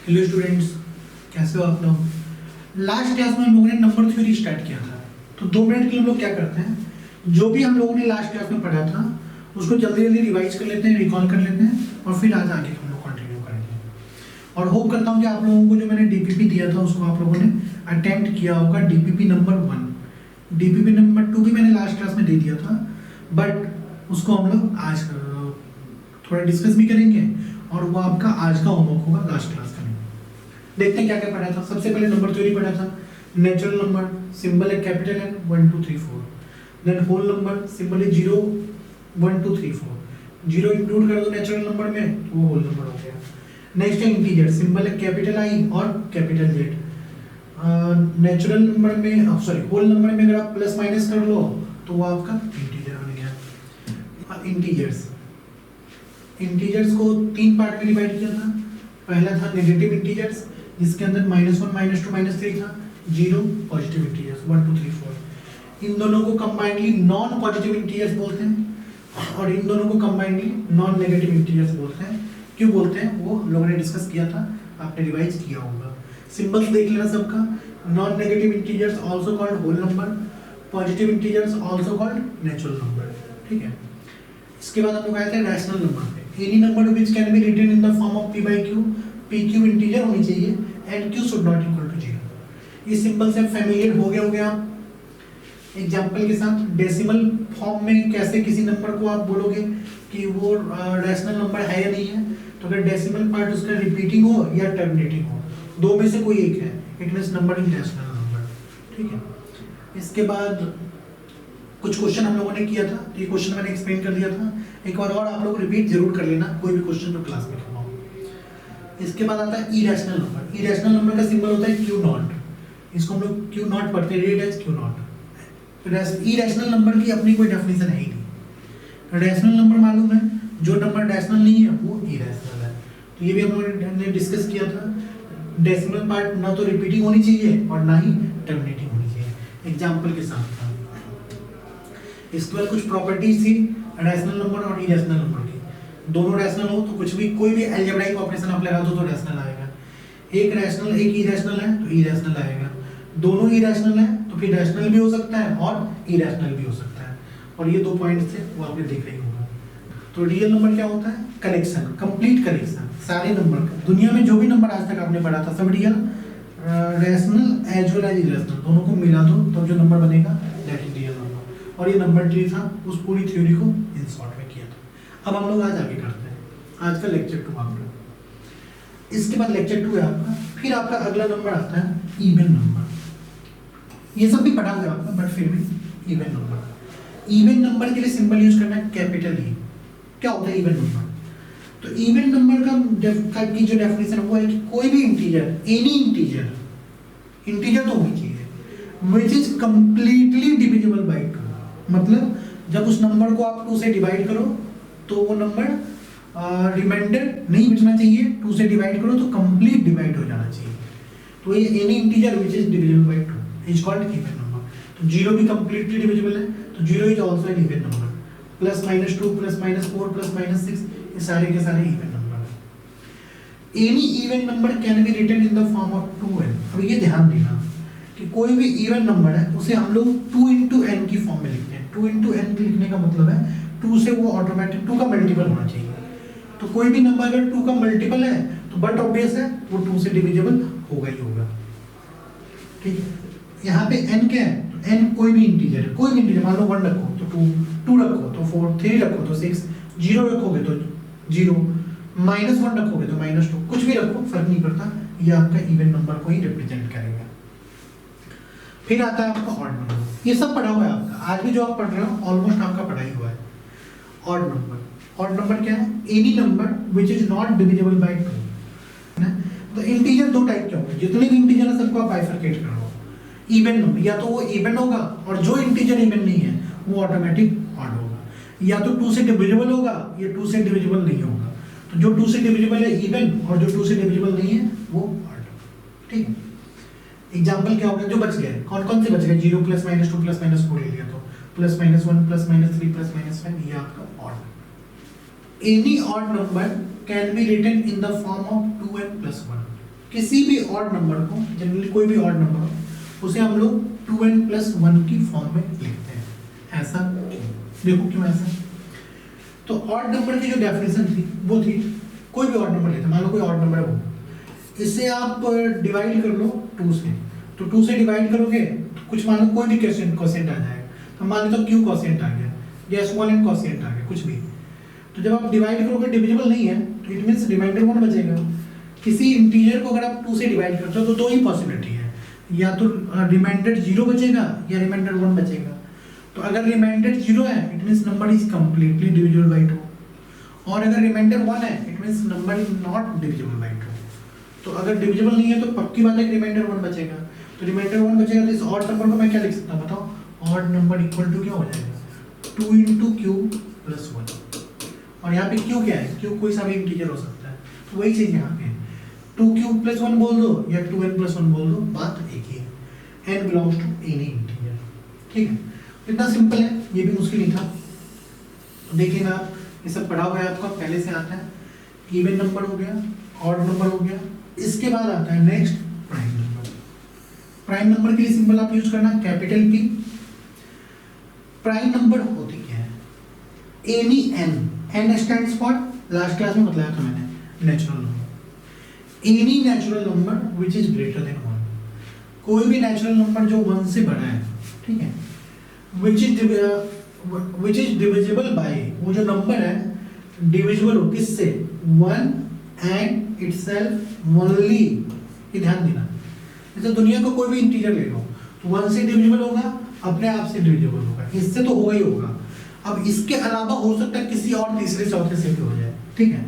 Hello students, कैसे हो आप लोग। लास्ट क्लास में हम लोगों ने नंबर थ्योरी स्टार्ट किया था। तो 2 मिनट के लिए हम लोग क्या करते हैं, जो भी हम लोगों ने लास्ट क्लास में पढ़ा था उसको जल्दी जल्दी रिवाइज कर लेते हैं, रिकॉल कर लेते हैं और फिर आज आगे हम लोग कंटिन्यू करेंगे। और होप करता हूँ कि आप लोगों को जो मैंने डीपीपी दिया था उसको आप लोगों ने अटेम्प्ट किया होगा। डीपीपी नंबर 1, डीपीपी नंबर 2 भी मैंने लास्ट क्लास में दे दिया था, बट उसको हम लोग आज थोड़ा डिस्कस भी करेंगे और वो आपका आज का होमवर्क होगा लास्ट क्लास का। देखते हैं क्या क्या पढ़ा था। सबसे पहले नंबर थ्योरी पढ़ा था। नेचुरल नंबर सिंबल है capital N 1 2 3 4, then whole number symbol है 0 1 2 3 4, 0 इंक्लूड कर दो नेचुरल नंबर में तो वो होल नंबर हो गया। नेक्स्ट है इंटीजर, सिंबल है कैपिटल I और कैपिटल Z। नेचुरल नंबर में सॉरी होल नंबर में अगर आप प्लस माइनस कर लो तो वो आपका इंटीजर बन गया। इंटीजर्स, इंटीजर्स को 3 पार्ट में डिवाइड किया था। पहला था नेगेटिव इंटीजर्स जिसके अंदर -1 -2 -3 था। 0 पॉजिटिव इंटीजर्स 1 2 3 4। इन दोनों को कंबाइनली नॉन पॉजिटिव इंटीजर्स बोलते हैं और इन दोनों को कंबाइनली नॉन नेगेटिव इंटीजर्स बोलते हैं। क्यों बोलते हैं वो हम लोगों ने डिस्कस किया था, आपने रिवाइज किया होगा। सिंबल्स देख लेना सबका। Non negative integers also called whole number, positive integers also called natural number. ठीक है, इसके बाद हम लोग आए थे रैशनल नंबर पे। Any number which can be written in the form of p by q, pq integer होनी चाहिए and q should not equal to 0। इस सिंबल से फैमिलियर हो गए आप एग्जांपल के साथ। डेसिमल फॉर्म में कैसे किसी नंबर को आप बोलोगे कि वो रैशनल नंबर है या नहीं है, तो अगर डेसिमल पार्ट उसका रिपीटिंग हो या टर्मिनेटिंग हो, दो में से कोई एक है, it means number is rational number. ठीक है, इसके बाद कुछ क्वेश्चन हम लोगों ने किया था, तो ये क्वेश्चन मैंने एक्सप्लेन कर दिया था। एक बार और आप लोग रिपीट जरूर कर लेना कोई भी क्वेश्चन जो क्लास में करवाओ। इसके बाद आता है इरेशनल नंबर। इरेशनल नंबर का सिंबल होता है क्यू नॉट, इसको हम लोग क्यू नॉट पढ़ते हैं, read as Q not. Irrational number की अपनी कोई डेफिनेशन है ही नहीं। रैशनल नंबर मालूम है, जो नंबर रैशनल नहीं है वो इरेशनल है। तो ये भी हम लोगों ने डिस्कस किया था। डेसिमल पार्ट ना तो रिपीटिंग होनी चाहिए और ना ही टर्मिनेटिंग होनी चाहिए, एग्जाम्पल के साथ था। इसके बाद कुछ प्रॉपर्टीज थी रैशनल नंबर और इरेशनल नंबर की। दोनों रैशनल हो तो कुछ भी कोई भी अलजेब्राइक ऑपरेशन आप लगा दो तो रैशनल आएगा। एक रैशनल एक इरेशनल है तो इरेशनल आएगा। दोनों इरेशनल है तो फिर रैशनल भी हो सकता है और इरेशनल भी हो सकता है। और ये 2 पॉइंट्स थे वो आपने देख रही होगा। तो रियल नंबर क्या होता है? कलेक्शन, कंप्लीट कलेक्शन, सारे नंबर का। दुनिया में जो भी नंबर आज तक आपने पढ़ा था सब real, rational as well as irrational, दोनों को मिला दो तो जो नंबर बनेगा दैट इज रियल नंबर। और ये नंबर ट्री था, उस पूरी थ्योरी को इन शॉर्ट में किया था। अब हम लोग आज आगे करते हैं, आज का लेक्चर 2 आपका। इसके बाद लेक्चर 2 है आपका, फिर आपका अगला नंबर आता है इवन नंबर। ये सब भी पढ़ा हुआ आपका, बट फिर भी इवन नंबर। इवन नंबर के लिए सिंबल यूज करना है कैपिटल ई। क्या होता है इवन नंबर? तो इवन नंबर का की जो डेफिनेशन वो है कि कोई भी इंटीजर, एनी इंटीजर, इंटीजर तो होनी चाहिए which is completely divisible by 2। मतलब जब उस नंबर को आप 2 से डिवाइड करो तो वो नंबर रिमाइंडर नहीं बचना चाहिए, 2 से डिवाइड करो तो कंप्लीट डिवाइड हो जाना चाहिए। तो ये any integer which is divisible by 2 is called even number. तो 0 भी कंप्लीटली डिविजिबल है, तो 0 is also an even number. +-2 +-4 +-6 ये सारे के सारे इवन नंबर है। Any even number can be written in the form of 2n। अब ये ध्यान देना कि कोई भी इवन नंबर है उसे हम लोग 2 into n की फॉर्म में लिखते हैं। 2 into n लिखने का मतलब है 2 से वो ऑटोमेटिक 2 का मल्टीपल होना चाहिए। तो कोई भी नंबर अगर 2 का मल्टीपल है तो बट ऑब्वियस है वो 2 से डिविजिबल होगा ही होगा। ठीक है, यहाँ पे n क्या है? तो n कोई भी इंटीजर है, कोई भी इंटीजर, मान लो 1 रखो तो 2 रखो तो 4, 3 रखो तो 6, 0 रखोगे तो 0, -1 रखोगे तो -2, कुछ भी रखो फर्क नहीं पड़ता, ये आपका इवन नंबर को ही रिप्रेजेंट करेगा। फिर आता है आपका ऑड नंबर। ये सब पढ़ा हुआ है आपका, आज भी जो आप पढ़ रहे हो ऑलमोस्ट आपका पढ़ा ही हुआ है। ऑड नंबर, ऑड नंबर क्या है? Any number which is not divisible by 2। तो इंटीजर 2 टाइप के होंगे, जितने भी इंटीजर है सबको आप बाइफरकेट कर लो। इवन नंबर या तो वो इवन होगा और जो इंटीजर इवन नहीं है वो ऑटोमेटिक ऑड होगा, या तो 2 से डिविजिबल होगा या 2 से डिविजिबल नहीं होगा। तो जो 2 से डिविजिबल है इवन और जो 2 से डिविजिबल नहीं है वो ऑड। ठीक है, एग्जाम्पल क्या होगा? जो बच गए कौन कौन से बच गए? 0 +-2 +-4 ले लिया तो +-1 +-3 +-5 ये आपका odd. Any odd number can be written in the form of 2n + 1। किसी भी ऑड नंबर को, जनरली कोई भी ऑड नंबर हो, उसे हम लोग 2n+1 की फॉर्म में लिखते हैं। ऐसा क्यों? देखो क्यों ऐसा। तो ऑड नंबर की जो डेफिनेशन थी वो थी, कोई भी ऑड नंबर लेते, मान लो कोई ऑड नंबर है वो, इसे आप डिवाइड कर लो 2 से, तो 2 से डिवाइड करोगे तो कुछ मान लो कोई भी क्वोशिएंट आ जाएगा, तो मान लो q क्वोशिएंट आ गया या s1n क्वोशिएंट आ गया, कुछ भी। तो जब आप डिवाइड करोगे डिविजिबल नहीं है, तो इट मींस रिमाइंडर 1 बचेगा। किसी इंटीजर को अगर आप 2 से डिवाइड करते हो तो दो ही पॉसिबिलिटी है, या तो रिमाइंडर 0 बचेगा या रिमाइंडर 1 बचेगा। तो अगर रिमाइंडर 0 है it means number is completely divisible by 2, और अगर रिमाइंडर 1 है it means number is not divisible by 2। तो अगर डिविजिबल नहीं है तो पक्की बात है कि रिमाइंडर 1 बचेगा। तो रिमाइंडर 1 बचेगा तो इस ऑड नंबर को मैं क्या लिख सकता हूं बताओ? ऑड नंबर इक्वल टू क्या हो जाएगा? 2 × q + 1। और यहाँ पे q क्या है? q कोई सा भी इंटीजर हो सकता है, तो वही चीज यहाँ पे 2q + 1 बोल दो या 2n+1 बोल दो, बात एक ही है। n belongs to any integer. ठीक है, इतना सिंपल है, ये भी मुश्किल नहीं था। तो देखिएगा आप, ये सब पढ़ा हुआ है आपका, पहले से आता है। इवन नंबर हो गया, ऑड नंबर हो गया, इसके बाद आता है next prime number. Prime number के लिए सिंबल आप यूज करना कैपिटल P। प्राइम नंबर होती क्या है? Any n stands for, last class में बताया था मैंने, natural number. Any natural number which is greater than 1, कोई भी नेचुरल नंबर जो 1 से बड़ा है, ठीक है, विच इज डिविजिबल बाय, वो जो नंबर है डिविजिबल हो किससे? 1 एंड इटसेल्फ ओनली। ये ध्यान देना, जैसे दुनिया का कोई भी इंटीजर ले लो तो 1 से डिविजिबल होगा, अपने आप से डिविजिबल होगा, इससे तो होगा ही होगा। अब इसके अलावा हो सकता है किसी और तीसरे चौथे से भी हो जाए, ठीक है।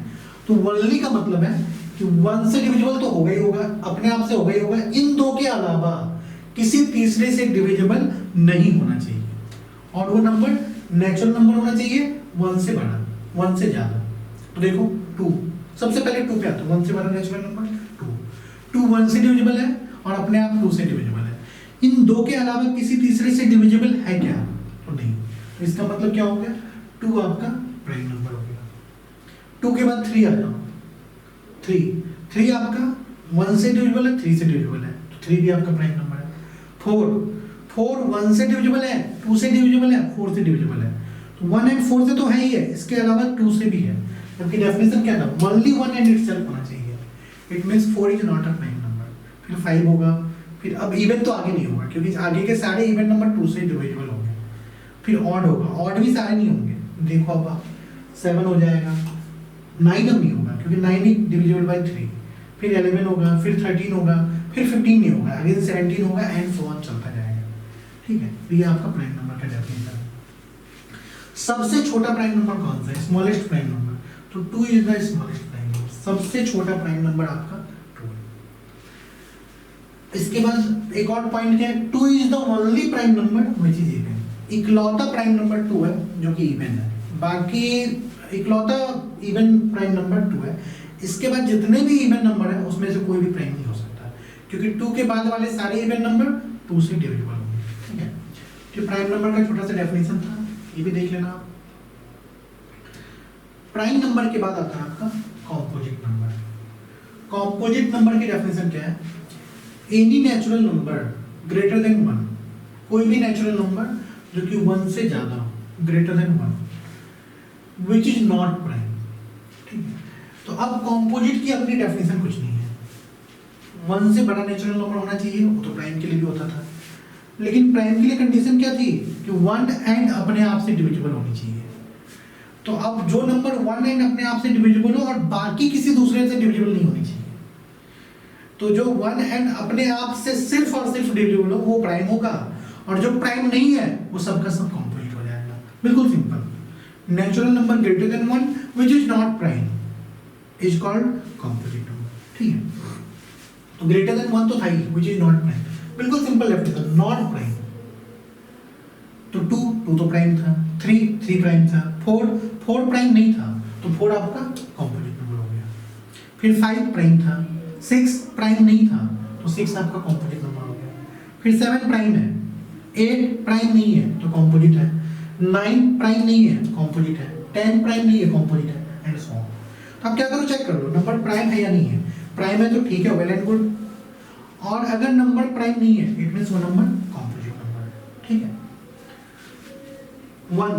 तो ओनली का मतलब है कि 1 से डिविजिबल तो होगा ही होगा, अपने आप से होगा ही होगा, इन दो के अलावा किसी तीसरे से डिविजिबल नहीं होना चाहिए। और वो नंबर नेचुरल नंबर होना चाहिए 1 से बड़ा, 1 से ज्यादा। तो देखो 2, सबसे पहले 2 पे आता है, 1 से बड़ा नेचुरल नंबर 2 1 से डिविजिबल है और अपने आप 2 से डिविजिबल है। इन दो के अलावा किसी तीसरे से डिविजिबल है क्या? तो नहीं। तो इसका मतलब क्या हो गया? 2 आपका प्राइम नंबर हो गया। 2 के बाद 3 आ जाओ, 3 आपका 1 से डिविजिबल है, 3 से डिविजिबल है, तो 3 भी आपका प्राइम नंबर है। 4 1 से डिविजिबल है, 2 से डिविजिबल है, 4 से डिविजिबल है, तो 1 एंड 4 से तो है ही है, इसके अलावा 2 से भी है। जबकि डेफिनेशन क्या था? ओनली 1 एंड इटसेल्फ होना चाहिए। It means 4 is not a prime number. फिर 5 होगा, फिर अब इवन तो आगे नहीं होगा क्योंकि आगे के सारे इवन नंबर 2 से डिविजिबल होंगे। फिर ऑड होगा, ऑड भी सारे नहीं होंगे। देखो अब 7 हो जाएगा, 9 अब नहीं होगा क्योंकि 9 ही डिविजिबल बाय 3। फिर 11 होगा, फिर 13 होगा, फिर 15 नहीं होगा, अगेन 17 होगा एंड सो ऑन चलता जाएगा। ठीक है, तो ये आपका प्राइम नंबर का डेफिनेशन है। सबसे छोटा प्राइम नंबर कौन सा है? Smallest prime number. तो 2 is the smallest prime number. सबसे छोटा प्राइम नंबर आपका 2 है। इसके बाद एक और पॉइंट क्या है? 2 is the only prime number which is even. इकलौता प्राइम नंबर 2 है जो कि इवन है, बाकी इकलौता इवन प्राइम नंबर 2 है। इसके बाद जितने भी इवन नंबर है उसमें से कोई भी प्राइम नहीं हो सकता क्योंकि 2 के बाद वाले सारे इवन नंबर 2 से डिविजिबल होंगे। ठीक है, तो प्राइम नंबर का छोटा सा डेफिनेशन था, ये भी देख लेना आप। प्राइम नंबर के बाद आता है आपका कॉम्पोजिट नंबर। कॉम्पोजिट नंबर की डेफिनेशन क्या है? Any natural number greater than 1, कोई भी नेचुरल नंबर जो कि 1 से ज्यादा हो, greater than 1, which is not prime. ठीक है, तो अब कॉम्पोजिट की अपनी डेफिनेशन कुछ नहीं है। 1 से बड़ा नेचुरल नंबर होना चाहिए, वो तो प्राइम के लिए भी होता था, लेकिन प्राइम के लिए कंडीशन क्या थी कि 1 एंड अपने आप से डिविजिबल होनी चाहिए। तो अब जो नंबर 1 एंड अपने आप से डिविजिबल हो और बाकी किसी दूसरे से डिविजिबल नहीं होनी चाहिए, तो जो 1 एंड अपने आप से सिर्फ और सिर्फ डिविजिबल हो वो प्राइम होगा, और जो प्राइम नहीं है वो सबका सब कॉम्पोजिट हो जाएगा। बिल्कुल simple. Natural number greater than 1 which is not prime is called composite number. ठीक है, तो ग्रेटर देन 1 तो था ही, विच इज नॉट प्राइम। बिल्कुल सिंपल डेफिनेशन, नॉट प्राइम। तो 2 तो प्राइम था, 3 प्राइम था, 4 प्राइम नहीं था, तो 4 आपका कॉम्पोजिट नंबर हो गया। फिर 5 प्राइम था, 6 प्राइम नहीं था, तो 6 आपका कॉम्पोजिट नंबर हो गया। फिर 7 प्राइम है, 8 प्राइम नहीं है तो कॉम्पोजिट है, 9 प्राइम नहीं है कॉम्पोजिट है, 10 प्राइम नहीं है कॉम्पोजिट है, एंड सो ऑन। तो आप क्या करो, चेक कर लो नंबर प्राइम है या नहीं है। प्राइम है तो ठीक है, वेल एंड गुड। और अगर नंबर प्राइम नहीं है इट मींस वो नंबर कॉम्पोजिट नंबर है, ठीक है। 1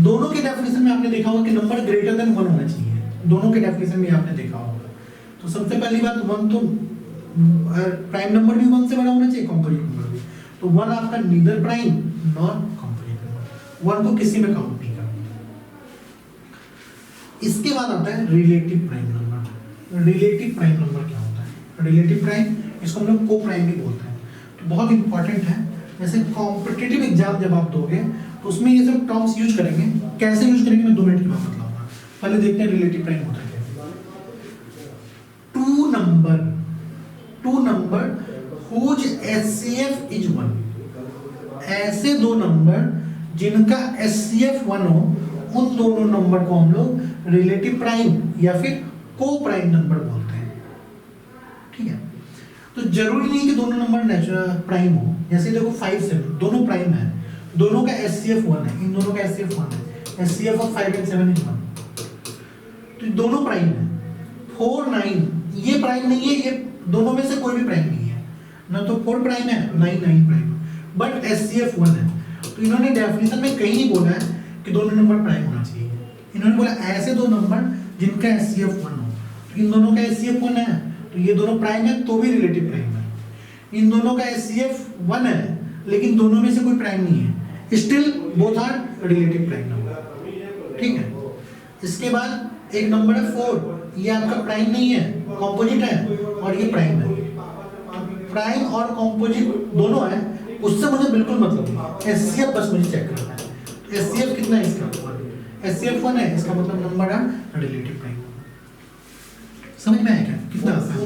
दोनों के डेफिनेशन में आपने देखा होगा कि नंबर ग्रेटर देन 1 होना चाहिए, दोनों के डेफिनेशन में आपने देखा होगा। तो सबसे पहली बात 1 तो प्राइम नंबर भी 1 से बड़ा होना चाहिए, कॉम्पोजिट नंबर भी। तो 1 आपका neither prime nor composite number, 1 को किसी में काउंट नहीं करना। इसके बाद आता है relative prime number. Relative prime number क्या होता है? रिलेटिव प्राइम, इसको हम लोग को प्राइम भी बोलते हैं। तो बहुत इंपॉर्टेंट है, जैसे कॉम्पिटिटिव एग्जाम जब आप दोगे तो उसमें ये सब टर्म्स यूज करेंगे। कैसे यूज करेंगे मैं 2 मिनट के बाद बताऊंगा। पहले देखते हैं रिलेटिव प्राइम होता है क्या। Two number whose HCF is 1, ऐसे दो नंबर जिनका एचसीएफ 1 हो, उन दोनों नंबर को हम लोग रिलेटिव प्राइम या फिर को प्राइम नंबर बोलते हैं, ठीक है। तो जरूरी नहीं कि दोनों नंबर नेचुरल प्राइम हो। जैसे देखो 5 7 दोनों प्राइम है, दोनों का एचसीएफ 1 है, इन दोनों का एचसीएफ 1 है, एचसीएफ ऑफ 5 and 7 is 1, तो दोनों प्राइम है। 4 9 ये प्राइम नहीं है, ये दोनों में से कोई भी प्राइम नहीं है, ना तो 4 प्राइम है 9 9 प्राइम, बट एचसीएफ 1 है। तो इन्होंने डेफिनेशन में कहीं नहीं बोला है कि दोनों नंबर प्राइम होना चाहिए, इन्होंने बोला ऐसे दो नंबर जिनका एचसीएफ 1 हो। तो इन दोनों का एचसीएफ 1 है तो ये दोनों प्राइम है तो भी रिलेटिव प्राइम है। इन दोनों का एचसीएफ 1 है लेकिन दोनों में से कोई प्राइम नहीं है, still both are relative prime number, ठीक है। इसके बाद एक नंबर है 4, ये आपका प्राइम नहीं है, कॉम्पोजिट है, और ये प्राइम है। प्राइम और कॉम्पोजिट दोनों है, उससे मुझे बिल्कुल मतलब नहीं, एचसीएफ बस मुझे चेक करना है। एचसीएफ कितना है इसका? 1, एचसीएफ 1 है, इसका मतलब नंबर है रिलेटिव प्राइम। समझ में आया क्या? कितना आसान है।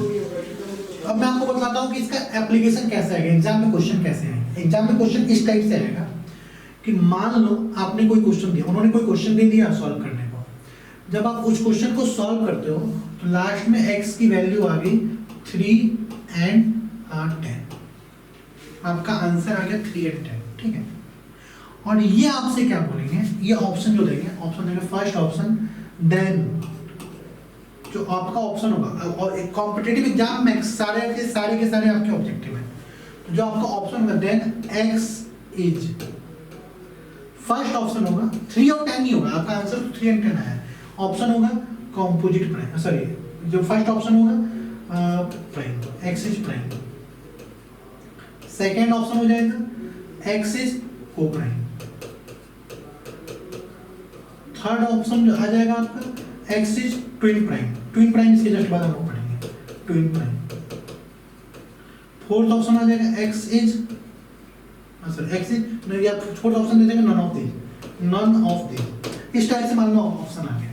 अब मैं आपको बताता हूँ कि इसका एप्लीकेशन कैसे आएगा, एग्जाम में क्वेश्चन कैसे आएंगे। एग्जाम में क्वेश्चन इस टाइप से आएगा कि मान लो आपने कोई क्वेश्चन दिया, उन्होंने कोई क्वेश्चन दे दिया सॉल्व करने को। जब आप उस क्वेश्चन को सॉल्व करते हो तो लास्ट में x की वैल्यू आ गई 3 and 10, आपका आंसर आ गया 3 and 10, ठीक है। और ये आपसे क्या बोलेंगे, ये ऑप्शन जो देंगे, ऑप्शन देंगे फर्स्ट ऑप्शन, देन जो आपका ऑप्शन होगा, और एक कॉम्पिटिटिव एग्जाम में सारे के सारे आपके ऑब्जेक्टिव है। तो जो आपका ऑप्शन होगा then x is, first option होगा 3 और 10 नहीं होगा, आपका आंसर 3 and 10 है। ऑप्शन होगा कॉम्पोजिट प्राइम, सॉरी जो फर्स्ट ऑप्शन होगा prime, x is prime. Second option हो जाएगा x is coprime. Third option आ जाएगा आपका x is twin prime, twin prime इसके जस्ट बाद हम लोग पढ़ेंगे, ट्विन प्राइम। फोर्थ ऑप्शन आ जाएगा x is, sorry x is, या फोर्थ ऑप्शन दे देंगे none of this, none of this. इस टाइप से मान लो ऑप्शन आ गया,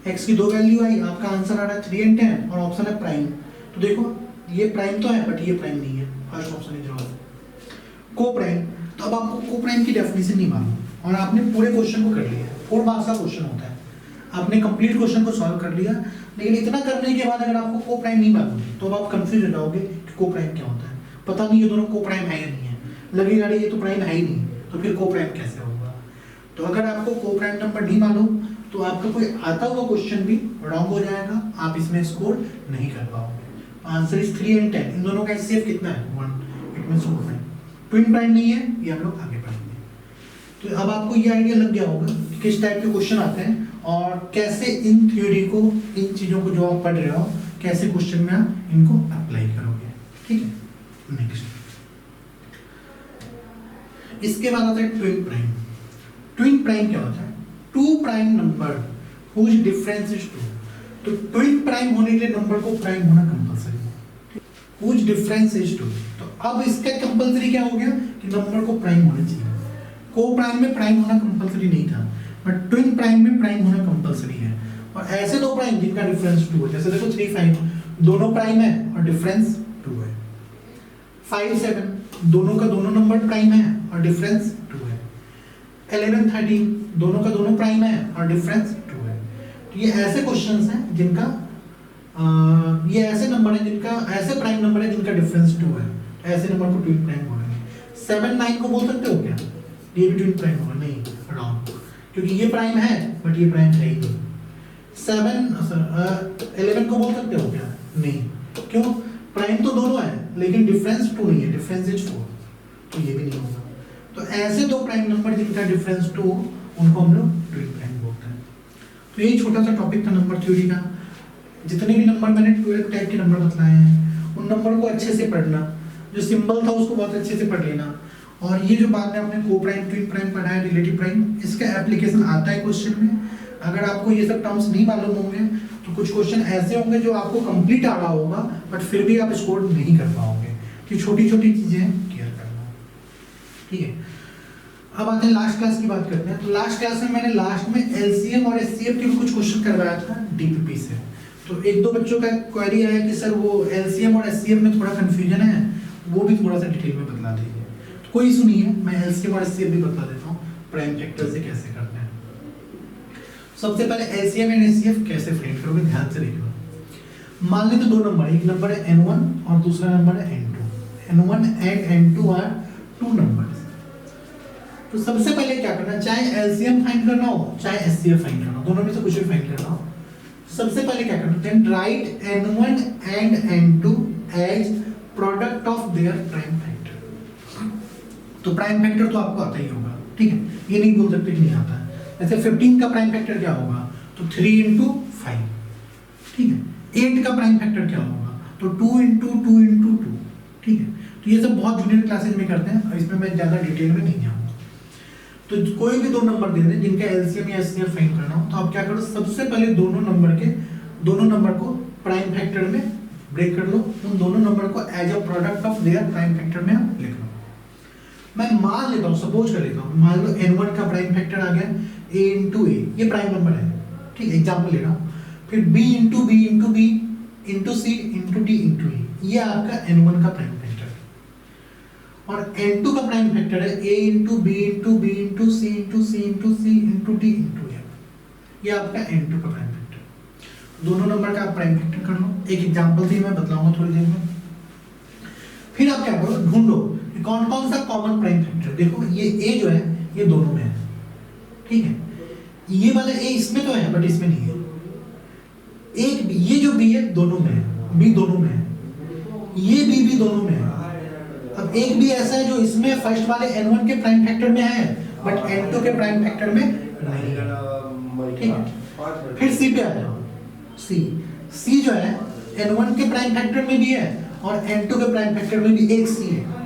x की 2 वैल्यू आई, आपका आंसर आ रहा है 3 and 10, और ऑप्शन है प्राइम। तो देखो ये प्राइम तो है बट ये प्राइम नहीं है, फर्स्ट ऑप्शन इज रॉन्ग। को प्राइम, तो अब आपको को प्राइम की डेफिनेशन नहीं मालूम और आपने पूरे क्वेश्चन को कर लिया, 4 मार्क्स का क्वेश्चन होता है, आपने कंप्लीट क्वेश्चन को सॉल्व कर लिया, लेकिन इतना करने के बाद अगर आपको को प्राइम नहीं मालूम तो अब आप कंफ्यूज हो जाओगे कि को प्राइम क्या होता है। पता नहीं ये दोनों को प्राइम है या नहीं है, लगेगा ये तो प्राइम है ही नहीं, तो फिर को प्राइम कैसे होगा। तो अगर आपको को प्राइम नंबर नहीं मालूम तो आपका कोई आता हुआ क्वेश्चन भी रॉन्ग हो जाएगा, आप इसमें स्कोर नहीं कर पाओगे। आंसर इज 3 and 10, इन दोनों का एचसीएफ कितना है 1, इट मींस को प्राइम। ट्विन प्राइम नहीं है, ये हम लोग आगे पढ़ेंगे। तो अब आपको ये आइडिया लग गया होगा कि किस टाइप के क्वेश्चन आते हैं और कैसे इन थ्योरी को, इन चीज़ों को जो आप पढ़ रहे हो, कैसे क्वेश्चन में आप इनको अप्लाई करोगे, ठीक है। नेक्स्ट, इसके बाद आता है ट्विन प्राइम। ट्विन प्राइम क्या होता है? 2 prime number whose difference is 2। तो ट्विन प्राइम होने के लिए नंबर को प्राइम होना कंपलसरी है, हुज डिफरेंस इज 2। तो अब इसका कंपलसरी क्या हो गया कि नंबर को प्राइम होना चाहिए। को प्राइम में प्राइम होना कंपलसरी नहीं था, बट ट्विन प्राइम में प्राइम होना कंपलसरी है। और ऐसे दो प्राइम जिनका डिफरेंस 2 है, जैसे देखो 3 5 दोनों प्राइम है और डिफरेंस 2 है। 5 7 दोनों का दोनों नंबर प्राइम है और डिफरेंस 2 है। 11 13 दोनों का दोनों प्राइम है और डिफरेंस 2 है। तो ये ऐसे क्वेश्चंस हैं जिनका ये ऐसे नंबर है जिनका, ऐसे प्राइम नंबर है जिनका डिफरेंस 2 है, ऐसे नंबर को ट्विन प्राइम बोलेंगे। 7 9 को बोल सकते हो क्या? ये भी ट्विन प्राइम होगा? नहीं, रॉन्ग, क्योंकि ये प्राइम है बट ये प्राइम है ही नहीं। 11 को बोल सकते हो क्या? नहीं, क्यों? प्राइम तो दोनों है लेकिन डिफरेंस 2 नहीं है, डिफरेंस इज 4, तो ये भी नहीं होगा। तो ऐसे दो प्राइम नंबर जिनका डिफरेंस 2 उनको हम लोग ट्विन प्राइम बोलते हैं। तो यही छोटा सा टॉपिक था नंबर थ्योरी का। जितने भी नंबर मैंने 12 टाइप के नंबर बतलाए हैं उन नंबर को अच्छे से पढ़ना, जो सिंबल था उसको बहुत अच्छे से पढ़ लेना। और ये जो बाद में आपने को प्राइम ट्विन प्राइम पढ़ा है, रिलेटिव प्राइम, इसका एप्लीकेशन आता है क्वेश्चन में। अगर आपको ये सब टर्म्स नहीं मालूम होंगे तो कुछ क्वेश्चन ऐसे होंगे जो आपको कंप्लीट आ रहा होगा बट फिर भी आप स्कोर नहीं कर पाओगे, कि छोटी छोटी चीजें क्लियर करना। ठीक है, अब आते हैं लास्ट क्लास की बात करते हैं। तो लास्ट क्लास में मैंने लास्ट में एलसीएम और एचसीएफ के भी कुछ क्वेश्चन करवाया था डीपीपी से। तो एक दो बच्चों का क्वेरी आया कि सर वो एलसीएम और एचसीएफ में थोड़ा कंफ्यूजन है, वो भी थोड़ा सा डिटेल में बतला दीजिए। तो कोई इशू नहीं है, मैं एलसीएम और एचसीएफ भी बता देता हूँ प्राइम फैक्टर से कैसे करते हैं। सबसे पहले एलसीएम एंड एचसीएफ कैसे फाइंड करोगे, ध्यान से देखो। मान लेते दो नंबर, एक नंबर है n1 और दूसरा नंबर है n2। n1 and n2 are two numbers. तो सबसे पहले क्या करना, चाहे एलसीएम फाइंड करना हो चाहे एचसीएफ फाइंड करना हो, दोनों में से कुछ भी फाइंड करना हो, सबसे पहले क्या करना, then write n1 and n2 as product of their prime factor. तो प्राइम फैक्टर तो आपको आता ही होगा, ठीक है, ये नहीं बोल सकते कि नहीं आता है। जैसे 15 का प्राइम फैक्टर क्या होगा, तो 3 into 5, ठीक है। 8 का प्राइम फैक्टर क्या होगा, तो 2 into 2 into 2, ठीक है। तो ये सब बहुत जूनियर क्लासेज में करते हैं और इसमें मैं ज़्यादा डिटेल में नहीं जाऊँगा। तो कोई भी दो नंबर दे दें जिनका एलसीएम या एचसीएफ फाइंड करना हो, तो आप क्या करो, सबसे पहले दोनों नंबर को प्राइम फैक्टर में ब्रेक कर लो, उन दोनों नंबर को as a product of their prime factor में आप लिख लो। मैं मान लेता हूँ, सपोज कर लेता हूँ, मान लो n1 का प्राइम फैक्टर आ गया a into a, ये प्राइम नंबर है, ठीक है, एग्जाम्पल ले रहा हूँ। फिर b into b into b into c into d into e, ये आपका n1 का प्राइम फैक्टर है। और n2 का प्राइम फैक्टर है a into b into b into c into c into c into d into f, ये आपका n2 का प्राइम फैक्टर। दोनों नंबर का आप प्राइम फैक्टर कर लो, एक एग्जाम्पल से मैं बतलाऊंगा थोड़ी देर में। फिर आप क्या करो, ढूंढो कौन कौन सा कॉमन प्राइम फैक्टर। देखो ये a जो है ये दोनों में है, ठीक है, ये वाला a इसमें तो है बट इसमें नहीं है। एक b, ये जो b है दोनों में है, b दोनों में है, ये b भी दोनों में है। अब एक b ऐसा है जो इसमें फर्स्ट वाले n1 के प्राइम फैक्टर में है बट n2 के प्राइम फैक्टर में नहीं है, ठीक है। फिर c पे आ जाओ, c जो है n1 के प्राइम फैक्टर में भी है और n2 के प्राइम फैक्टर में भी एक c है,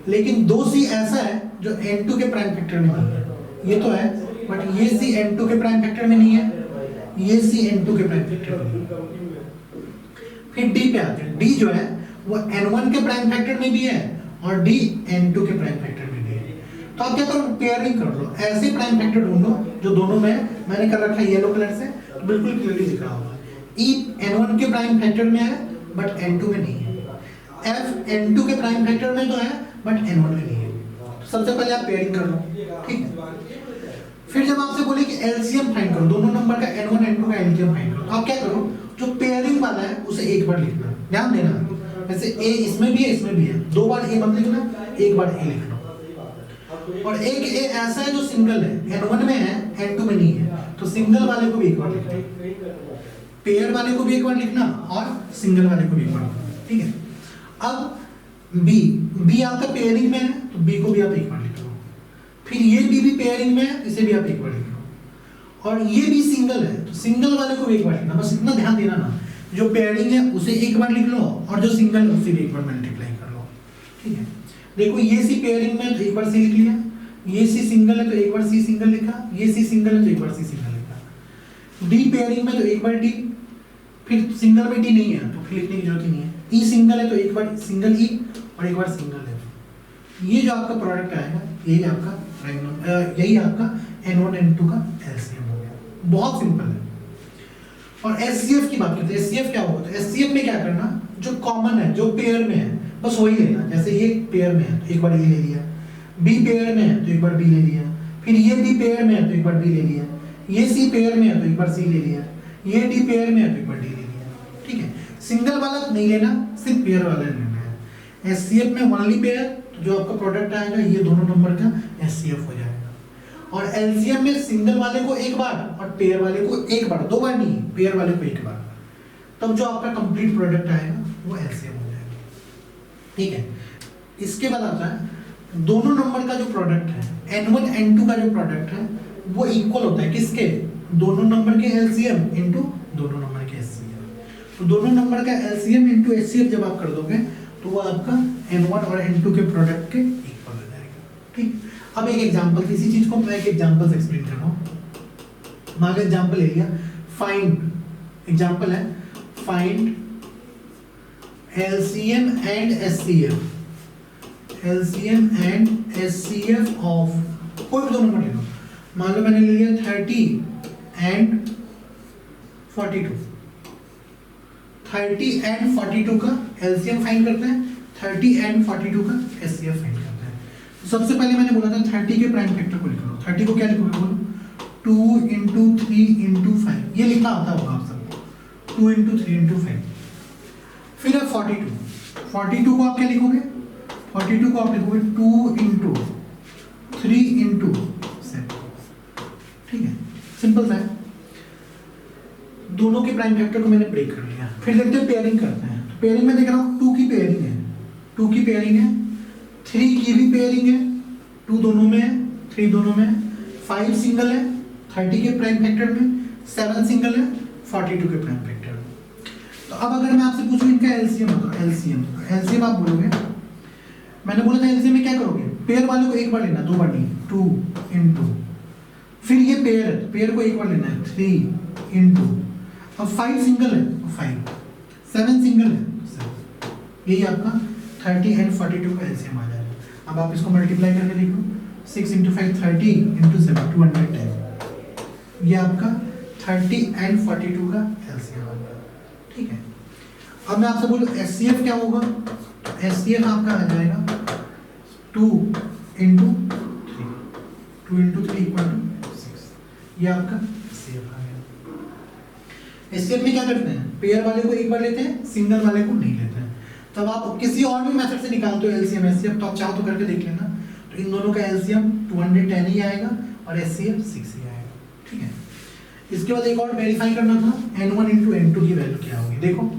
लेकिन दो c ऐसा है जो n2 के प्राइम फैक्टर में नहीं है। ये तो है बट ये c n2 के प्राइम फैक्टर में नहीं है, ये c n2 के प्राइम फैक्टर में नहीं है। फिर d पे आते हैं, d जो है वो n1 के प्राइम फैक्टर में भी है और d n2 के प्राइम फैक्टर में भी है। तो आप क्या करो, पेयरिंग कर लो, ऐसे प्राइम फैक्टर ढूंढो जो दोनों में, मैंने कर रखा है येलो कलर से, तो बिल्कुल क्लियरली दिख रहा होगा। e n1 के प्राइम फैक्टर में है बट n2 में नहीं है, f n2 के प्राइम फैक्टर में तो है बट n1 में नहीं है। तो सबसे पहले आप पेयरिंग कर लो, ठीक है। फिर जब आपसे बोले कि एलसीएम फाइंड करो, दोनों नंबर का n1 n2 का एलसीएम फाइंड करो, तो आप क्या करो, जो पेयरिंग वाला है उसे एक बार लिखना, ध्यान देना। जैसे a इसमें भी है इसमें भी है, दो बार a मत लिखना, एक बार a लिख लो। और एक a ऐसा है जो सिंगल है, n1 में है n2 में नहीं है, तो सिंगल वाले को भी एक बार लिखना, पेयर वाले को भी एक बार लिखना और सिंगल वाले को भी एक बार लिखना, ठीक है। अब b आपका पेयरिंग में है तो b को भी आप एक बार लिख लो। फिर ये भी पेयरिंग में है, इसे भी आप एक बार लिख लो। और ये भी सिंगल है तो सिंगल वाले को भी एक बार लिखना, बस इतना ध्यान देना ना, जो पेयरिंग है उसे एक बार लिख लो और जो सिंगल है उसे भी एक बार मल्टीप्लाई कर लो, ठीक है। देखो ये सी पेयरिंग में तो एक बार सी लिख लिया, ये सी सिंगल है तो एक बार सी सिंगल लिखा, ये सी सिंगल है तो एक बार सी सिंगल लिखा। डी पेयरिंग में तो एक बार डी, फिर सिंगल में डी नहीं है तो फिर लिखने की जरूरत ही नहीं है। ई सिंगल है तो एक बार सिंगल ई और एक बार सिंगल एफ। ये जो आपका प्रोडक्ट आएगा यही आपका प्राइम नंबर, यही आपका n1 n2 का एलसीएम हो गया, बहुत सिंपल है। और एचसीएफ की बात करते हैं, एचसीएफ क्या होगा, तो एचसीएफ में क्या करना, जो कॉमन है जो पेयर में है बस वही लेना। जैसे ये पेयर में है तो एक बार ये ले लिया, बी पेयर में है तो एक बार बी ले लिया, फिर ये बी पेयर में है तो एक बार बी ले लिया, ये सी पेयर में है तो एक बार सी ले लिया, ये डी पेयर में है तो एक बार डी ले लिया, ठीक है। सिंगल वाला नहीं लेना, सिर्फ पेयर वाला लेना है। एचसीएफ में ओनली पेयर, तो जो आपका प्रोडक्ट आएगा ये दोनों नंबर का एचसीएफ हो जाएगा। और एलसीएम में सिंगल वाले को एक बार और पेयर वाले को एक बार, दो बार नहीं, पेयर वाले को एक बार। तब जो आपका कंप्लीट प्रोडक्ट आएगा वो एलसीएम हो जाएगा। ठीक है, इसके बाद आता है दोनों नंबर का जो प्रोडक्ट है n1 n2 का जो प्रोडक्ट है वो इक्वल होता है किसके, दोनों नंबर के एलसीएम इनटू दोनों नंबर के एचसीएफ। तो दोनों नंबर का एलसीएम इनटू एचसीएफ जब आप कर दोगे तो वो आपका n1 और n2 के प्रोडक्ट के इक्वल हो जाएगा। ठीक, अब एक एग्जांपल, इसी चीज को मैं एक एग्जांपल से एक्सप्लेन कर रहा हूं। मान लो एग्जांपल ले लिया, फाइंड, एग्जांपल है find LCM and HCF, LCM and HCF of कोई भी दो नंबर ले लो। मान लो मैंने ले लिया 30 एंड 42, 30 एंड 42 का एलसीएम फाइंड करते हैं, 30 एंड 42 का एचसीएफ फाइंड करते हैं। तो सबसे पहले मैंने बोला था 30 के प्राइम फैक्टर को लिख लो। 30 को क्या लिखोगे बोलो, 2 इंटू 3 इंटू 5, ये लिखना आता होगा आप सबको, 2 इंटू 3 इंटू 5। फिर है 42, 42 को आप क्या लिखोगे, 42 को आप लिखोगे 2 इंटू 3 इंटू 7। ठीक है, सिंपल सा है। दोनों के प्राइम फैक्टर को मैंने ब्रेक कर लिया। फिर देखते हैं पेयरिंग करते हैं। तो पेयरिंग में देख रहा हूँ 2 की पेयरिंग है, 2 की पेयरिंग है, 3 की भी पेयरिंग है, 2 दोनों में है, 3 दोनों में है, 5 सिंगल है 30 के प्राइम फैक्टर में, 7 सिंगल है 42 के प्राइम फैक्टर में। तो अब अगर मैं आपसे पूछूं इनका एलसीएम बताओ, एलसीएम, तो एलसीएम आप बोलोगे, मैंने बोला था एलसीएम में क्या करोगे, पेयर वाले को एक बार लेना, 2 बार नहीं, 2 इंटू, फिर ये पेयर है तो पेयर को एक बार लेना है, 3 इंटू, अब 5 सिंगल है तो 5, 7 सिंगल है तो 7। यही आपका 30 एंड 42 का एलसीएम आ जाएगा। अब आप इसको मल्टीप्लाई करके देखो, 6 इंटू 5 30 इंटू 7 210, ये आपका 30 एंड 42 का एलसीएम आ गया। ठीक है, अब मैं आपसे बोलूँ एचसीएफ क्या होगा, एचसीएफ आपका आ जाएगा 2 इंटू 3, 2 इंटू 3 इक्वल टू 6, ये आपका एचसीएफ आ गया। एचसीएफ में क्या करते हैं, पेयर वाले को एक बार लेते हैं, सिंगल वाले को नहीं लेते हैं। तब आप किसी और भी मेथड से निकालते हो एलसीएम एचसीएफ, तो आप चाहो तो करके देख लेना। तो इन दोनों का एलसीएम 210 ही आएगा और एचसीएफ 6 ही आएगा। ठीक है, इसके बाद एक और वेरीफाई करना था, n1 इंटू n2 की वैल्यू क्या होगी। देखो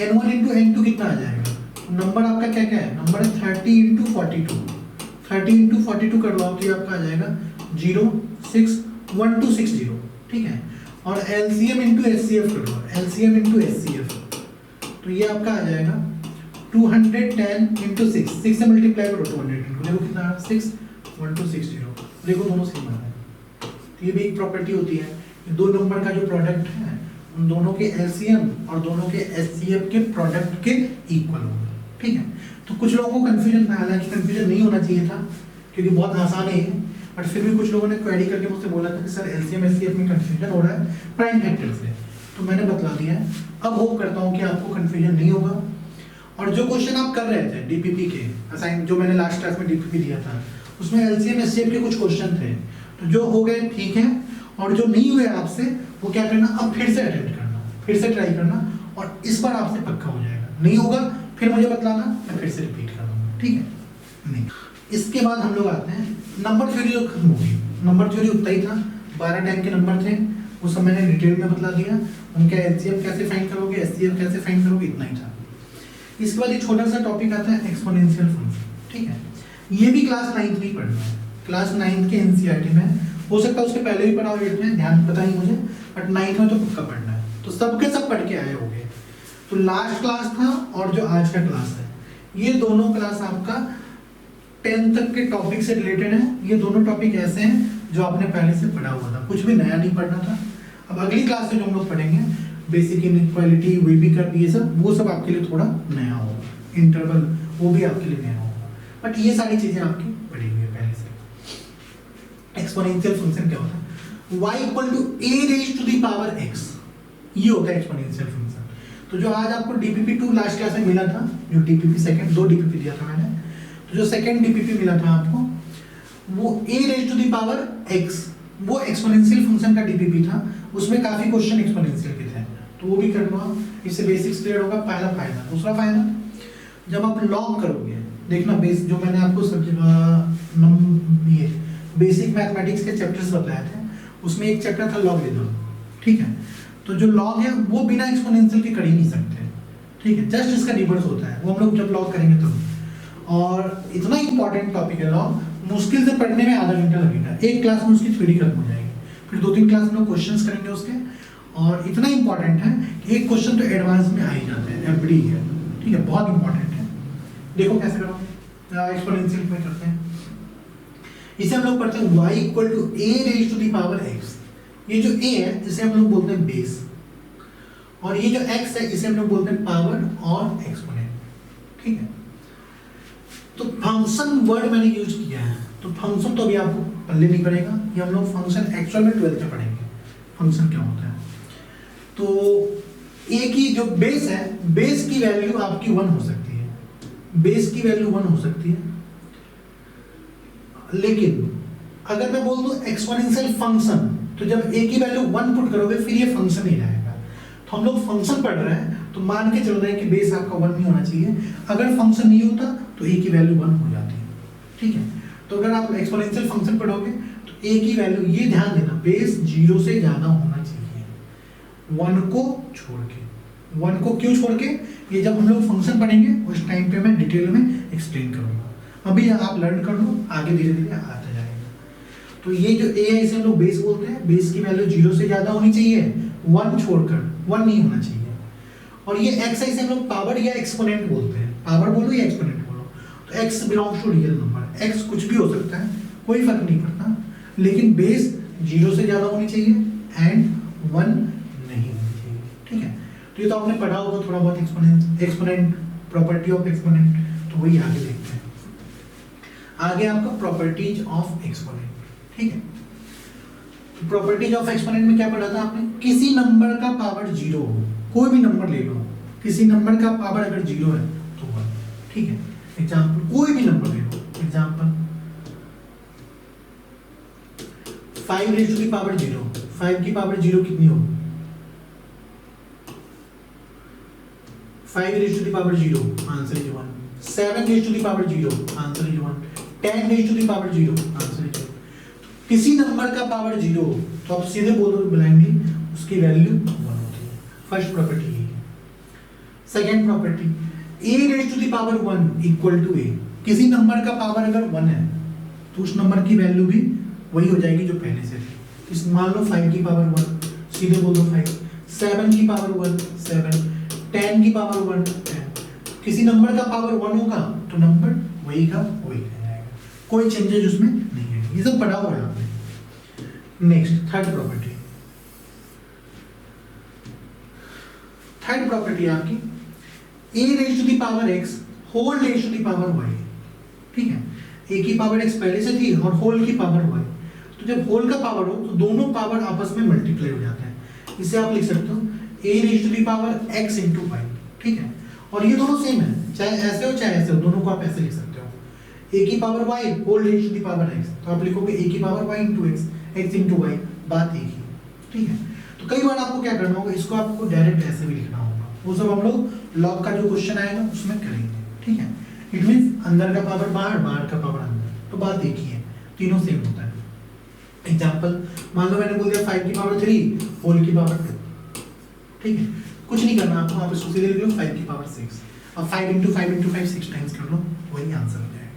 n1 इंटू n2 कितना आ जाएगा, नंबर आपका क्या क्या है, नंबर है 30 इंटू 42, 30 इंटू 42 कर लो आप, तो ये आपका आ जाएगा 0 6 1 2 6 0। ठीक है, और एलसीएम इंटू एचसीएफ कर लो, एलसीएम इंटू एचसीएफ, तो ये आपका आ जाएगा 210 इंटू 6, 6 से मल्टीप्लाई करो 200 इंटू, देखो कितना आ रहा है 6 1 2 6 0, देखो दोनों सेम आ रहा है। तो ये भी एक प्रॉपर्टी होती है, दो नंबर का जो प्रोडक्ट है उन दोनों के एलसीएम और दोनों के एचसीएफ के प्रोडक्ट के इक्वल होगा। ठीक है, तो कुछ लोगों को कंफ्यूजन था, हालांकि कंफ्यूजन नहीं होना चाहिए था क्योंकि बहुत आसान है, बट फिर भी कुछ लोगों ने क्वेरी करके मुझसे बोला था कि सर एलसीएम एचसीएफ में कंफ्यूजन हो रहा है प्राइम फैक्टर से, तो मैंने बतला दिया है। अब होप करता हूँ कि आपको कंफ्यूजन नहीं होगा। और जो क्वेश्चन आप कर रहे थे डीपीपी के असाइन, जो मैंने लास्ट क्लास में डीपीपी दिया था, उसमें एलसीएम एचसीएफ के कुछ क्वेश्चन थे, तो जो हो गए ठीक है, और जो नहीं हुए आपसे वो क्या करना, अब फिर से अटेम्प्ट करना, फिर से ट्राई करना, और इस बार आपसे पक्का हो जाएगा। नहीं होगा फिर मुझे बतलाना, मैं फिर से रिपीट कर दूंगा। ठीक है, नहीं, इसके बाद हम लोग आते हैं नंबर थ्योरी, जो खत्म होगी। नंबर थ्योरी उतना ही था, 12 टाइप के नंबर थे, वो सब मैंने डिटेल में बतला दिया। उनका एलसीएम कैसे फाइंड करोगे, एचसीएफ कैसे फाइंड करोगे, इतना ही था। इसके बाद एक छोटा सा टॉपिक आता है एक्सपोनेंशियल फंक्शन। ठीक है, ये भी क्लास 9th में पढ़ना है, क्लास 9th के एनसीईआरटी में, हो सकता है उसके पहले भी पढ़ा हो, 8th में ध्यान पता ही मुझे, बट 9th में तो पक्का पढ़ना है। तो सबके सब पढ़ के आए होंगे। तो लास्ट क्लास था और जो आज का क्लास है, ये दोनों क्लास आपका 10th तक के टॉपिक से रिलेटेड है। ये दोनों टॉपिक ऐसे हैं जो आपने पहले से पढ़ा हुआ था, कुछ भी नया नहीं पढ़ना था। अब अगली क्लास में जो हम लोग पढ़ेंगे बेसिक इनइक्वालिटी, वेबी कर्व, ये सब, वो सब आपके लिए थोड़ा नया होगा। इंटरवल, वो भी आपके लिए नया होगा, बट ये सारी चीजें आपकी पढ़ी हुई है पहले से। एक्सपोनेंशियल फंक्शन क्या होता है, y equal to a raise to the power x, ये होता है एक्सपोनेंशियल फंक्शन। तो जो आज आपको DPP2 लास्ट क्लास में मिला था, जो DPP सेकंड, 2 DPP दिया था मैंने, तो जो सेकंड DPP मिला था आपको, वो a raise to the power x, वो एक्सपोनेंशियल फंक्शन का DPP था। उसमें काफी क्वेश्चन एक्सपोनेंशियल के थे, तो वो भी कर लो आप, इससे बेसिक्स क्लियर होगा। पहला फायदा। दूसरा फायदा, जब आप लॉग करोगे, देखना बेस, जो मैंने आपको ये बेसिक मैथमेटिक्स के चैप्टर्स बताए थे, उसमें एक चैप्टर था लॉगरिथम। ठीक है, तो जो लॉग है वो बिना एक्सपोनेंशियल के कर ही नहीं सकते, ठीक है, जस्ट इसका रिवर्स होता है, वो हम लोग जब लॉग करेंगे तो। और इतना इंपॉर्टेंट टॉपिक है लॉग, मुश्किल से पढ़ने में आधा घंटा लगेगा, एक क्लास में उसकी थ्योरी खत्म हो जाएगी, फिर 2-3 क्लास में लोग क्वेश्चंस करेंगे उसके। और इतना इंपॉर्टेंट है कि एक क्वेश्चन तो एडवांस में आ ही जाता है एवरी ईयर, ठीक है, बहुत इंपॉर्टेंट है। देखो कैसे करोगे, एक्सपोनेंशियल में करते हैं। इसे हम लोग पढ़ते हैं y equal to a raise to the power x। ये जो a है इसे हम लोग बोलते हैं बेस, और ये जो x है इसे हम लोग बोलते हैं पावर और एक्सपोनेंट, ठीक है। तो फंक्शन वर्ड मैंने यूज किया है, तो फंक्शन तो अभी आपको पल्ले नहीं पड़ेगा, ये हम लोग फंक्शन एक्चुअल में 12th में पढ़ेंगे फंक्शन क्या होता है। तो a की जो बेस है, बेस की वैल्यू आपकी 1 हो सकती है, बेस की वैल्यू 1 हो सकती है। लेकिन अगर मैं बोल दूं एक्सपोनेंशियल फंक्शन, तो जब a की वैल्यू 1 पुट करोगे फिर ये फंक्शन ही रहेगा। तो हम लोग फंक्शन पढ़ रहे हैं तो मान के चल रहे हैं कि बेस आपका 1 नहीं होना चाहिए, अगर फंक्शन नहीं होता तो a की वैल्यू 1 हो जाती है, ठीक है। तो अगर आप एक्सपोनेंशियल फंक्शन पढ़ोगे तो a की वैल्यू, ये ध्यान देना, बेस 0 से ज्यादा होना चाहिए 1 को छोड़ के। 1 को क्यों छोड़ के, ये जब हम लोग फंक्शन पढ़ेंगे उस टाइम पे मैं डिटेल में एक्सप्लेन करूंगा, अभी आप लर्न कर लो, आगे धीरे धीरे आता जाएगा। तो ये जो a है इसे हम लोग बेस बोलते हैं, बेस की वैल्यू 0 से ज्यादा होनी चाहिए, 1 छोड़कर, 1 नहीं होना चाहिए। और ये x है इसे हम लोग पावर या एक्सपोनेंट बोलते हैं, पावर बोलो या एक्सपोनेंट बोलो। तो x belongs to real number, x कुछ भी हो सकता है, कोई फर्क नहीं पड़ता, लेकिन बेस 0 से ज्यादा होनी चाहिए एंड 1 नहीं होनी चाहिए, ठीक है। तो ये तो आपने पढ़ा होगा थोड़ा बहुत एक्सपोनेंट, प्रॉपर्टी ऑफ एक्सपोनेंट, तो वही आगे देखते हैं। आगे आपका प्रॉपर्टीज ऑफ एक्सपोनेंट, ठीक है। तो प्रॉपर्टीज ऑफ एक्सपोनेंट में क्या पढ़ा था आपने, किसी नंबर का पावर 0 हो, कोई भी नंबर ले लो, किसी नंबर का पावर अगर 0 है तो 1, ठीक है। एग्जांपल कोई भी नंबर ले लो, example 5 raise to the power 0, 5 की पावर 0 कितनी होगी, 5 raise to the power 0, answer is 1। 7 raise to the power 0, answer is 1। 10 raise to the power 0, answer is 1। किसी नंबर का पावर 0 तो आप सीधे बोल दो ब्लाइंडली उसकी वैल्यू 1 होती है, फर्स्ट प्रॉपर्टी ये है। Second property, a raise to the power 1 equal to a, किसी नंबर का पावर अगर 1 है तो उस नंबर की वैल्यू भी वही हो जाएगी जो पहले से थी। इस मान लो 5 की पावर 1, सीधे बोल दो 5, 7 की पावर 1 7, 10 की पावर 1 10। किसी नंबर का पावर 1 होगा तो नंबर वही का वही रह जाएगा, कोई चेंजेस उसमें नहीं है, ये सब पढ़ा हुआ है आपने। Next third property, third property आपकी a raise to the power x whole raise to the power y, ठीक है। a की पावर x पहले से थी और होल की पावर y, तो जब होल का पावर हो तो दोनों पावर आपस में मल्टीप्लाई हो जाते हैं। इसे आप लिख सकते हो a raise to the power x into y, ठीक है। और ये दोनों सेम है, चाहे ऐसे हो चाहे ऐसे हो, दोनों को आप ऐसे लिख सकते हो। a की power y whole raise to the power x, तो आप लिखोगे a की power y into x, x into y, बात एक ही, ठीक है। तो कई बार आपको क्या करना होगा, इसको आपको डायरेक्ट ऐसे भी लिखना होगा, वो सब हम लोग लॉग का जो क्वेश्चन आएगा उसमें करेंगे, ठीक है। इट मींस अंदर का पावर बाहर, बाहर का पावर अंदर, तो बात एक ही है, तीनों सेम होता है। एग्जांपल मान लो मैंने बोल दिया 5 की पावर 3 होल की पावर 2, ठीक है। कुछ नहीं करना आपको, आप इसको सीधे लिख लो 5 की पावर 6, अब 5 इंटू 5 इंटू 5 6 टाइम्स कर लो, वही आंसर हो जाएगा,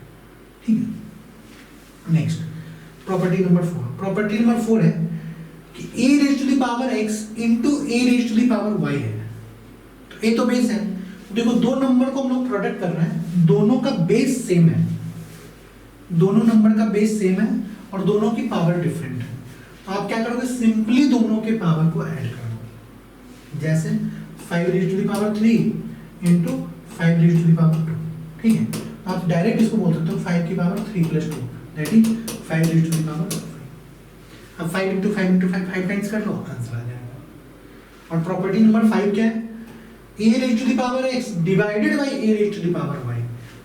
ठीक है। Next property number 4, property number 4 है कि a raise to the power x into a raise to the power y है। तो a तो बेस है, देखो दो नंबर को हम लोग प्रोडक्ट कर रहे हैं, दोनों का बेस सेम है, दोनों नंबर का बेस सेम है और दोनों की पावर डिफरेंट है। तो आप क्या करोगे, सिंपली दोनों के पावर को ऐड कर दो, जैसे 5 raise to the power 3 into 5 raise to the power 2, ठीक है। तो आप डायरेक्ट इसको बोल सकते हो 5 की power 3 plus 2 that is 5 raise to the power 5। अब 5 इंटू 5 इंटू 5 5 टाइम्स कर लो, आंसर आ जाएगा। और प्रॉपर्टी नंबर 5 क्या है, a raise to the power x divided by a raise to the power y।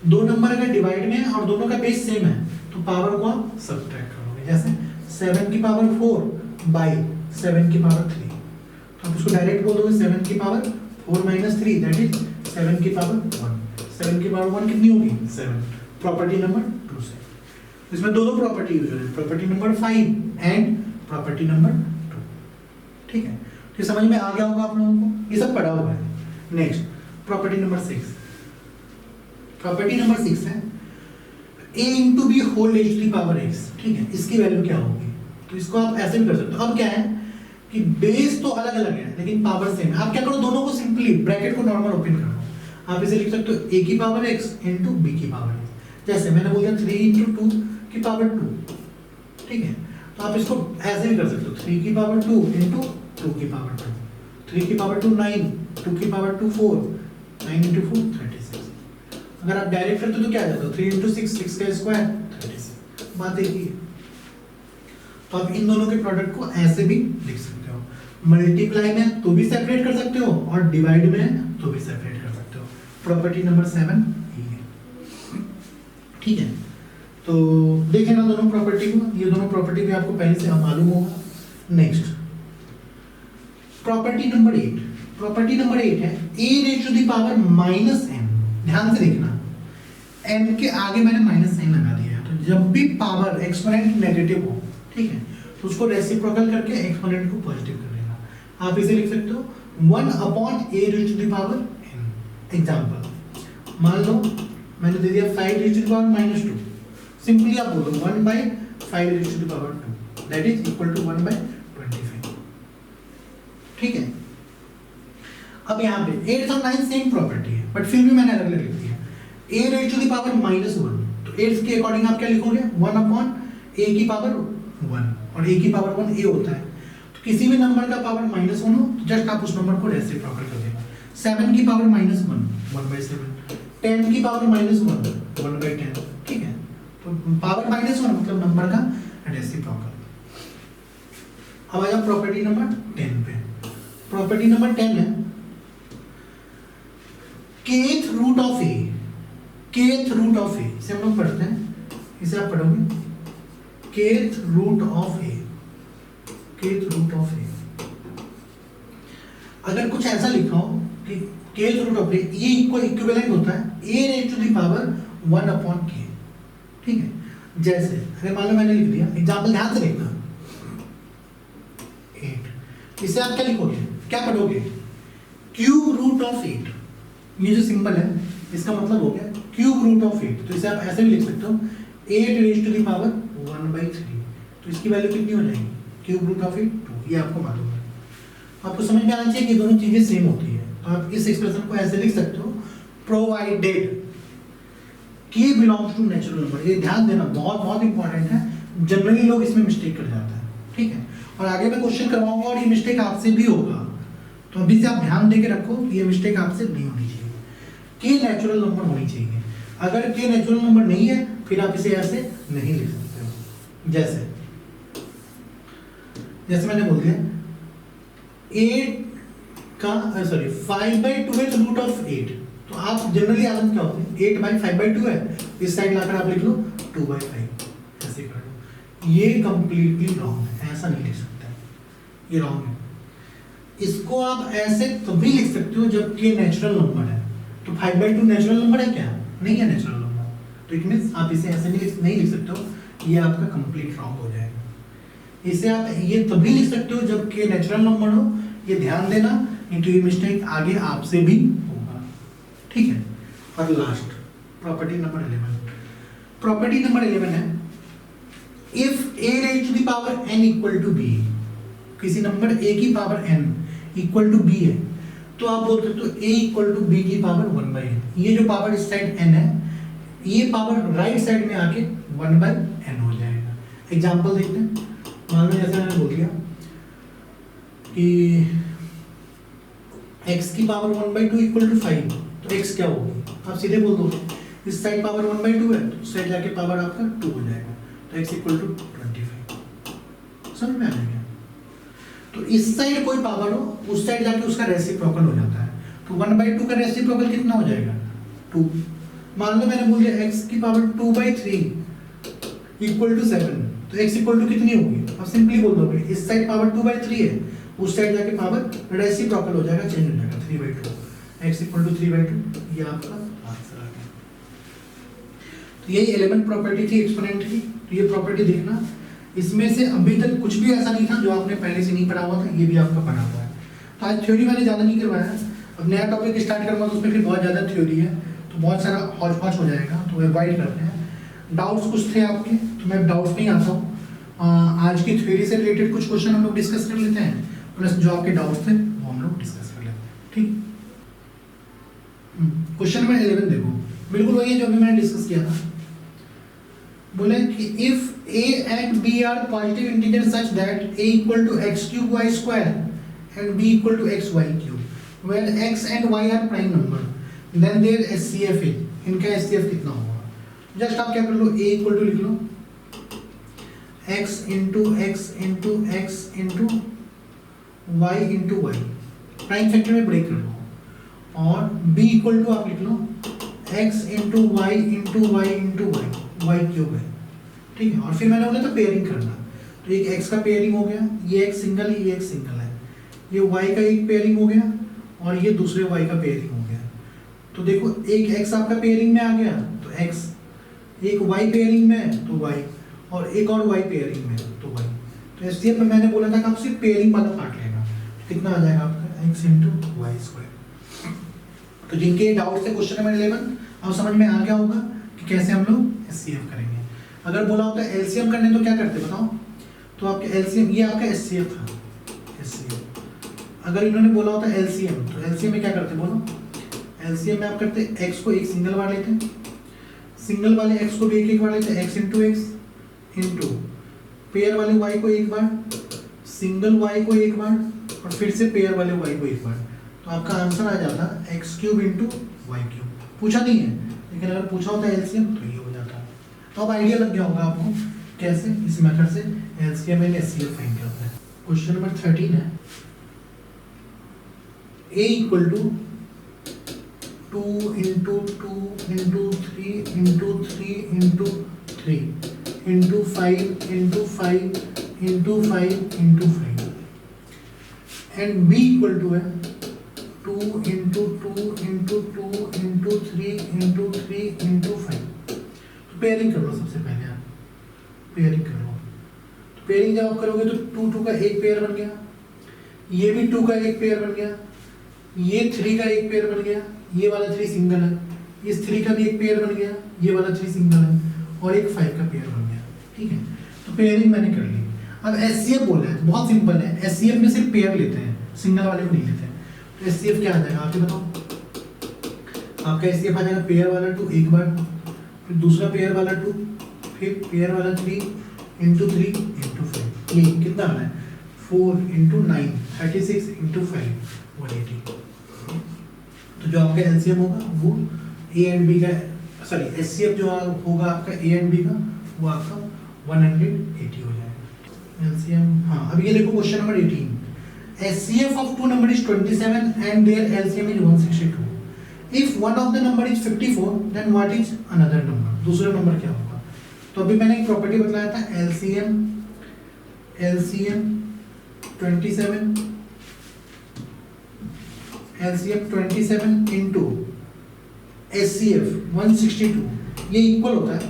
दो नंबर अगर डिवाइड में है और दोनों का बेस सेम है तो पावर को आप सब्ट्रैक्ट करोगे, जैसे 7 की पावर 4 बाय 7 की पावर 3, तो आप उसको डायरेक्ट बोल दोगे 7 की पावर 4 माइनस 3 दैट इज 7 की पावर 1। 7 की पावर 1 कितनी होगी, 7। प्रॉपर्टी नंबर 2 से इसमें दो प्रॉपर्टी यूज हो रही है, property number 5 and property number 2, ठीक है। ये समझ में आ गया होगा आप लोगों को, ये सब पढ़ा हुआ है। Next property number 6, property number 6 है a into b whole h to the power x, ठीक है, इसकी वैल्यू क्या होगी? तो इसको आप ऐसे भी कर सकते हो। अब क्या है कि बेस तो अलग अलग है लेकिन पावर सेम है। आप क्या करो, दोनों को सिंपली ब्रैकेट को नॉर्मल ओपन कर दो। आप इसे लिख सकते हो a की पावर x इंटू बी की पावर x, जैसे मैंने बोल दिया 3 इंटू 2 की पावर 2, ठीक है। तो आप इसको ऐसे भी कर सकते हो 3 की पावर 2 इंटू 2 की पावर 2, 3 की पावर 2 9, 2 की पावर 2 4, 9 इंटू 4 36। अगर आप डायरेक्ट करते तो क्या आ जाता, 3 इंटू 6, 6 का स्क्वायर 36। बात एक ही है। तो आप इन दोनों के प्रोडक्ट को ऐसे भी लिख सकते हो, मल्टीप्लाई में तो भी सेपरेट कर सकते हो और डिवाइड में तो भी सेपरेट कर सकते हो। प्रॉपर्टी नंबर 7 ये है, ठीक है। तो देखें ना दोनों प्रॉपर्टी को, ये दोनों प्रॉपर्टी भी आपको पहले से मालूम होगा। Next property number 8, property number 8 है a raise to the power minus n। ध्यान से देखना, n के आगे मैंने माइनस साइन लगा दिया है, तो जब भी पावर एक्सपोनेंट नेगेटिव हो, ठीक है, तो उसको रेसिप्रोकल करके एक्सपोनेंट को पॉजिटिव कर देना। आप इसे लिख सकते हो 1 upon a raise to the power n। Example मान लो मैंने दे दिया 5 raise to the power minus 2, simply आप बोलो 1 by 5 raise to the power 2 that is equal to 1 by 25, ठीक है। अब यहाँ पे 8 और 9 सेम प्रॉपर्टी है बट फिर भी मैंने अलग अलग लिख दिया। a raise to the power minus 1, तो 8 के अकॉर्डिंग आप क्या लिखोगे 1 अपॉन a की पावर 1, और a की पावर 1 a होता है, तो किसी भी नंबर का पावर माइनस 1 हो तो जस्ट आप उस नंबर को रेसिप्रोकल कर देना। 7 की पावर माइनस 1 1 बाई 7, 10 की पावर माइनस 1 1 बाई 10, ठीक है। तो पावर माइनस 1 मतलब नंबर का रेसिप्रोकल। अब आ जाओ प्रॉपर्टी नंबर 10 पे। प्रॉपर्टी नंबर 10 है kth root of a, kth root of a, इसे हम लोग पढ़ते हैं, इसे आप पढ़ोगे kth root of a, kth root of a। अगर कुछ ऐसा लिखा हो कि kth रूट ऑफ a, ये इक्विवेलेंट होता है a raise to the power 1 upon k, ठीक है। जैसे अगर मान लो मैंने लिख दिया, एग्जांपल ध्यान से देखना 8, इसे आप क्या लिखोगे, क्या पढ़ोगे क्यूब रूट ऑफ 8। ये जो सिंबल है इसका मतलब हो गया क्यूब रूट ऑफ 8, तो इसे आप ऐसे भी लिख सकते हो 8 raise to the power 1 by 3, तो इसकी वैल्यू कितनी हो जाएगी क्यूब रूट ऑफ 8 2, ये आपको मालूम है। आपको समझ में आना चाहिए कि दोनों चीजें सेम होती है। तो आप इस एक्सप्रेशन को ऐसे लिख सकते हो provided k belongs to natural number. ये ध्यान देना बहुत बहुत इंपॉर्टेंट है, जनरली लोग इसमें मिस्टेक कर जाते हैं, ठीक है। और आगे मैं क्वेश्चन करवाऊंगा और ये मिस्टेक आपसे भी होगा, तो अभी से आप ध्यान देके रखो कि ये मिस्टेक आपसे नहीं होनी चाहिए। k नेचुरल नंबर होनी चाहिए, अगर k नेचुरल नंबर नहीं है फिर आप इसे ऐसे नहीं लिख सकते हो। जैसे मैंने बोल दिया 5/12 रूट ऑफ 8, तो आप जनरली आदत क्या होती है 8/5/2 है, इस साइड लाकर आप लिख लो 2/5, ऐसे कर लो। ये कंप्लीटली रॉन्ग है, ऐसा नहीं लिख सकते, ये रॉन्ग है। इसको आप ऐसे तभी लिख सकते हो जब k नेचुरल नंबर है। तो 5/2 नेचुरल नंबर है क्या, नहीं है नेचुरल नंबर, तो इट मींस आप इसे ऐसे नहीं लिख सकते हो, ये आपका कंप्लीट रॉन्ग हो जाएगा। इसे आप ये तभी लिख सकते हो जब k नेचुरल नंबर हो, ये ध्यान देना, नहीं तो ये मिस्टेक आगे आपसे भी होगा, ठीक है। और last property number 11, property number 11 है if a raise to the power n equal to b, किसी नंबर a की power n equal to b है, तो आप बोल सकते हो a इक्वल टू b की पावर 1/n। ये जो पावर इस साइड n है, ये पावर राइट साइड में आके 1/n हो जाएगा। एग्जांपल देखते हैं, मान लो जैसे मैंने बोल दिया कि x की पावर 1/2 इक्वल टू 5, तो x क्या होगी, आप सीधे बोल दोगे इस साइड पावर 1/2 है, तो उस साइड जाके पावर आपका 2 हो जाएगा, तो x इक्वल टू 25। समझ में आ गया। तो इस साइड कोई पावर हो, उस साइड जाके उसका रेसिप्रोकल हो जाता है, तो 1/2 का रेसिप्रोकल कितना हो जाएगा 2। मान लो मैंने बोल दिया x की पावर 2/3 इक्वल टू 7, तो x इक्वल टू कितनी होगी, आप सिंपली बोल दोगे इस साइड पावर 2/3 है, उस साइड जाके पावर रेसिप्रोकल हो जाएगा, चेंज हो जाएगा 3/2, x इक्वल टू 3/2, ये आपका आंसर आ गया। तो यही 11 प्रॉपर्टी थी एक्सपोनेंट की। तो ये प्रॉपर्टी देखना, इसमें से अभी तक कुछ भी ऐसा नहीं था जो आपने पहले से नहीं पढ़ा हुआ था, ये भी आपका पढ़ा हुआ है। तो आज थ्योरी मैंने ज़्यादा नहीं करवाया है, अब नया टॉपिक स्टार्ट करूँगा तो उसमें फिर बहुत ज़्यादा थ्योरी है, तो बहुत सारा हौच पौच हो जाएगा, तो अवॉइड करते हैं। डाउट्स कुछ थे आपके, तो मैं डाउट्स में ही आता हूँ। आज की थ्योरी से रिलेटेड कुछ क्वेश्चन हम लोग डिस्कस कर लेते हैं, प्लस जो आपके डाउट्स थे वो हम लोग डिस्कस कर लेते हैं, ठीक। क्वेश्चन नंबर 11 देखो, बिल्कुल वही है जो अभी मैंने डिस्कस किया था। बोले कि if a and b are positive integers such that a equal to x cube y square and b equal to x y cube, where x and y are prime number, then their SCF is, इनका SCF कितना होगा? Just आप क्या कर लो, a equal to लिख लो x into x into x into y into y, prime factor में break कर लो, और b equal to आप लिख लो x into y into y into y, y cube है, ठीक है। और फिर मैंने बोला था पेयरिंग करना, तो एक x का पेयरिंग हो गया, ये एक सिंगल है, ये एक सिंगल है, ये y का एक पेयरिंग हो गया और ये दूसरे y का पेयरिंग हो गया। तो देखो एक x आपका पेयरिंग में आ गया तो x, एक y पेयरिंग में तो y, और एक और y पेयरिंग में तो y। तो SCF में मैंने बोला था कि आप सिर्फ पेयरिंग वाला पार्ट लेना, कितना आ जाएगा आपका x into y स्क्वायर। तो जिनके डाउट थे क्वेश्चन नंबर 11 अब समझ में आ गया होगा कि कैसे हम लोग SCF करेंगे। अगर बोला होता है LCM करने तो क्या करते बताओ, तो आपके LCM, ये आपका SCF था, SCF। अगर इन्होंने बोला होता है LCM, तो LCM में क्या करते बोलो, LCM में आप करते x को एक सिंगल बार लेते हैं, सिंगल वाले x को भी एक बार लेते हैं, x into x into pair वाले y को एक बार, सिंगल y को एक बार, और फिर से पेयर वाले y को एक बार। तो आपका आंसर आ जाता x cube into y cube. पूछा नहीं है, लेकिन अगर पूछा होता है LCM तो ये हो जाता। तो अब आइडिया लग गया होगा आपको कैसे इस मेथड से LCM एंड SCF फाइंड करते हैं। क्वेश्चन नंबर 13 है, a equal to 2 into 2 into 3 into 3 into 3 into 5 into 5 into 5 into 5 and b equal to है 2 into 2 into 2 into 3 into 3 into 5। तो पेयरिंग कर लो, सबसे पहले आप पेयरिंग कर लो। तो पेयरिंग जब आप करोगे तो 2 2 का एक पेयर बन गया, ये भी 2 का एक पेयर बन गया, ये 3 का एक पेयर बन गया, ये वाला 3 सिंगल है, इस 3 का भी एक पेयर बन गया, ये वाला 3 सिंगल है, और एक 5 का पेयर बन गया, ठीक है। तो पेयरिंग मैंने कर ली। अब SCF बोला है, बहुत सिंपल है, SCF में सिर्फ पेयर लेते हैं, सिंगल वाले को नहीं लेते हैं। तो SCF क्या आ जाएगा आप बताओ, आपका SCF आ जाएगा पेयर वाला 2 एक बार, फिर दूसरा पेयर वाला 2, फिर पेयर वाला 3 इंटू 3 इंटू 5। ये कितना आ रहा है 4 इंटू 9 36 इंटू 5 180। तो जो आपका LCM होगा वो A एंड B का, सॉरी SCF जो होगा आपका A एंड B का वो आपका 180 हो जाएगा LCM। हाँ अब ये देखो question number 18, SCF of two number is 27 and their LCM is 162. If one of the number is 54, then what is another number? दूसरा नंबर क्या होगा? तो अभी मैंने एक प्रॉपर्टी बताया था LCM 27 into SCF 162, ये इक्वल होता है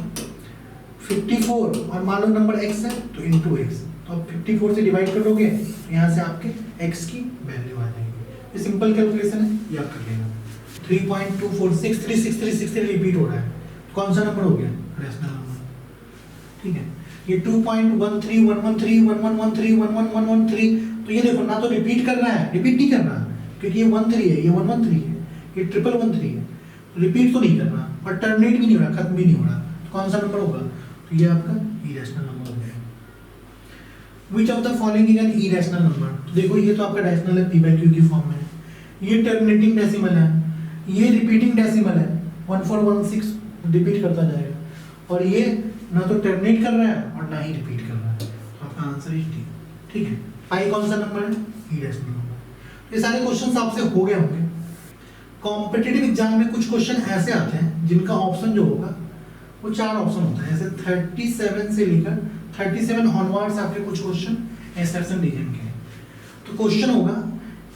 54, और मान लो नंबर x है तो इंटू एक्स, तो आप 54 से डिवाइड कर दोगे, यहाँ से आपके x की वैल्यू आ जाएगी। ये सिंपल कैलकुलेशन है, ये आप कर लेना। 3.24636363 रिपीट हो रहा है, कौन सा नंबर हो गया रेशनल नंबर, ठीक है। ये 2.13 तो ये देखो ना तो रिपीट कर रहा है, रिपीट नहीं कर रहा क्योंकि ये 13 है, ये 113 है, ये 113 है, रिपीट तो नहीं कर रहा और टर्मिनेट भी नहीं हो रहा, खत्म भी नहीं हो रहा, तो कौन सा नंबर होगा, तो ये आपका इरेशनल नंबर हो गया। Which of the following is an irrational number, तो देखो ये तो आपका डेसिमल है p/q की फॉर्म में, ये टर्मिनेटिंग डेसिमल है, ये रिपीटिंग डेसिमल है 1416 रिपीट करता जाएगा, और ये ना तो टर्मिनेट कर रहा है और ना ही रिपीट कर रहा है, तो आपका आंसर इज डी, ठीक है। पाई कौन सा नंबर है, इरेशनल नंबर। ये सारे क्वेश्चंस आपसे हो गए होंगे। कॉम्पिटिटिव एग्जाम में कुछ क्वेश्चन ऐसे आते हैं जिनका ऑप्शन जो होगा वो 4 ऑप्शन होता है, जैसे 37 से लेकर 37 ऑनवर्ड्स आपके कुछ क्वेश्चन एसर्शन रीजन के हैं। तो क्वेश्चन होगा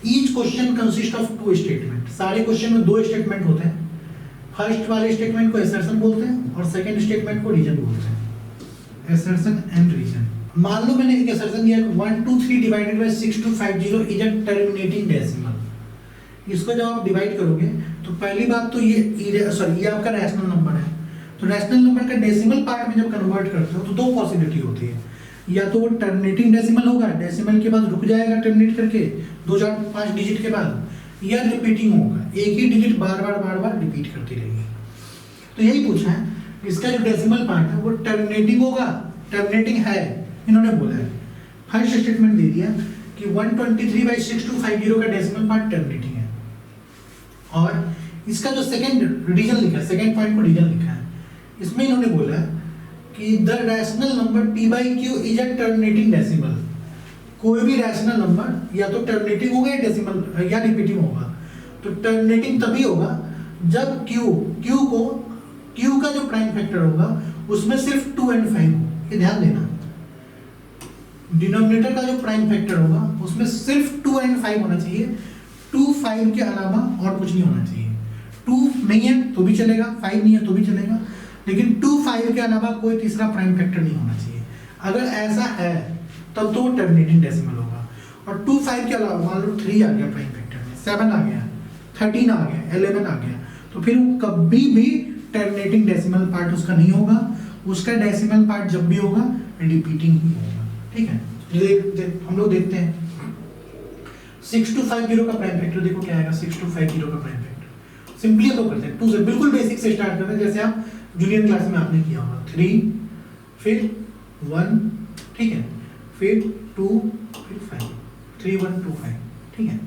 each question consist of 2 statement, सारे क्वेश्चन में 2 स्टेटमेंट होते हैं। फर्स्ट वाले स्टेटमेंट को एसर्शन बोलते हैं और सेकंड स्टेटमेंट को रीजन बोलते हैं, एसर्शन एंड रीजन। मान लो मैंने एक असर्शन दिया कि 123 divided by 6250 is a terminating decimal. इसको जब आप डिवाइड करोगे तो पहली बात तो ये आपका रैशनल नंबर है, तो रैशनल नंबर का डेसिमल पार्ट में जब कन्वर्ट करते हो तो दो पॉसिबिलिटी होती है, या तो वो टर्मिनेटिंग डेसिमल होगा, डेसिमल के बाद रुक जाएगा टर्मिनेट करके 2-4-5 डिजिट के बाद, या रिपीटिंग होगा, एक ही डिजिट बार बार रिपीट करती रहेगी। तो यही पूछा है, इसका जो डेसिमल पार्ट है वो टर्मिनेटिंग होगा, टर्मिनेटिंग है इन्होंने बोला है। फर्स्ट स्टेटमेंट दे दिया कि 123/6250 का डेसिमल पार्ट टर्मिनेटिंग है, और इसका जो सेकंड रीजन लिखा है, सेकंड पॉइंट को रीजन लिखा है, इसमें इन्होंने बोला कि the rational number p/q is a terminating decimal. कोई भी रैशनल नंबर या तो टर्मिनेटिंग होगा या डेसिमल या रिपीटिंग होगा। तो टर्मिनेटिंग तभी होगा जब q का जो प्राइम फैक्टर होगा उसमें सिर्फ 2 और 5 हो। ये ध्यान देना, डिनोमिनेटर का जो प्राइम फैक्टर होगा उसमें सिर्फ 2 और 5 होना चाहिए, 2 5 के अलावा और कुछ नहीं होना चाहिए। 2 नहीं है तो भी चलेगा, 5 नहीं है तो भी चलेगा, लेकिन 2 5 के अलावा कोई तीसरा प्राइम फैक्टर नहीं होना चाहिए। अगर ऐसा है तब तो वो टर्मिनेटिंग डेसिमल होगा। और 2 5 के अलावा मान लो 3 आ गया प्राइम फैक्टर में, 7 आ गया, 13 आ गया, 11 आ गया, तो फिर वो कभी भी टर्मिनेटिंग डेसिमल पार्ट उसका नहीं होगा। उसका डेसिमल पार्ट जब भी होगा रिपीटिंग ही होगा। ठीक है, हम लोग देखते हैं 6250 का प्राइम फैक्टर देखो क्या आएगा। 6250 का प्राइम फैक्टर सिंपली हम लोग करते हैं 2 से, बिल्कुल बेसिक से स्टार्ट करते हैं, जैसे आप जूनियर क्लास में आपने किया होगा। 3 फिर 1, ठीक है, फिर 2 फिर 5, 3 1 2 5, ठीक है।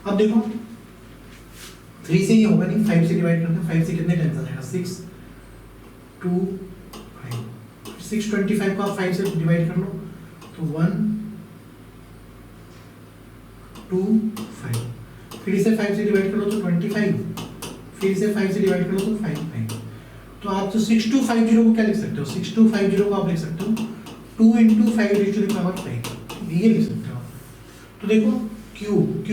अब देखो 3 से ये होगा नहीं, 5 से डिवाइड करते हैं, 5 से कितने टाइम्स आ जाएगा, 6 2 5, 625 को आप 5 से डिवाइड कर लो तो 1 2 5, फिर इसे 5 से डिवाइड करो तो 25, फिर इसे 5 से डिवाइड करो तो 5 5। तो आप तो 6250 को क्या लिख सकते हो, 6250 को आप लिख सकते हो 2 × 5 raised to the power 5, ये लिख सकते हो। तो देखो q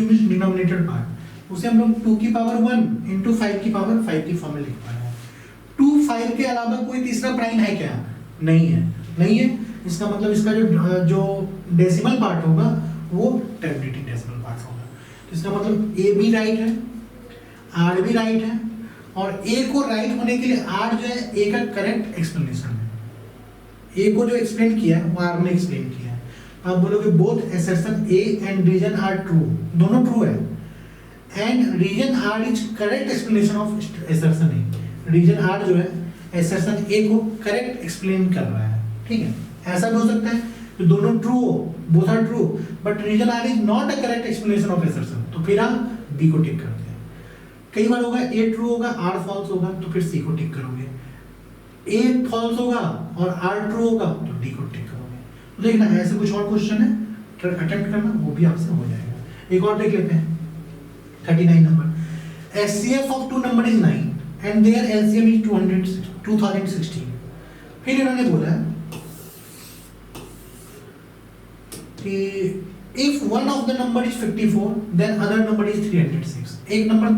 मींस डिनोमिनेटर पार्ट, उसे हम लोग 2 की पावर 1 × 5 की पावर 5 की फॉर्म में लिख पा रहे हैं। 2 5 के अलावा कोई तीसरा प्राइम है क्या, नहीं है, नहीं है। इसका मतलब इसका जो डेसिमल पार्ट होगा वो टर्मिनेटिंग डेसिमल पार्ट होगा। तो इसका मतलब a भी राइट है, r भी राइट है, और a को राइट होने के लिए r जो है a का करेक्ट एक्सप्लेनेशन है। a को जो एक्सप्लेन किया है वो r ने एक्सप्लेन किया है। आप बोलोगे both assertion a and reason are true, दोनों ट्रू है, and reason r is correct explanation of assertion a। Reason r जो है असर्शन a को करेक्ट एक्सप्लेन कर रहा है। ठीक है, ऐसा भी हो सकता है कि दोनों ट्रू हो, both are true, but reason r is not a correct explanation of assertion, तो फिर हम b को टिक करते हैं। कई बार होगा a ट्रू होगा r फॉल्स होगा तो फिर c को टिक करोगे, a फॉल्स होगा और r ट्रू होगा तो d को टिक करोगे। तो देखना ऐसे कुछ और क्वेश्चन है, अटेम्प्ट करना, वो भी आपसे हो जाएगा। एक और देख लेते हैं 39 number. HCF of 2 number is 9 and their LCM is 2016। फिर इन्होंने बोला कि if one of the number is 54 then other number is 306। एक नंबर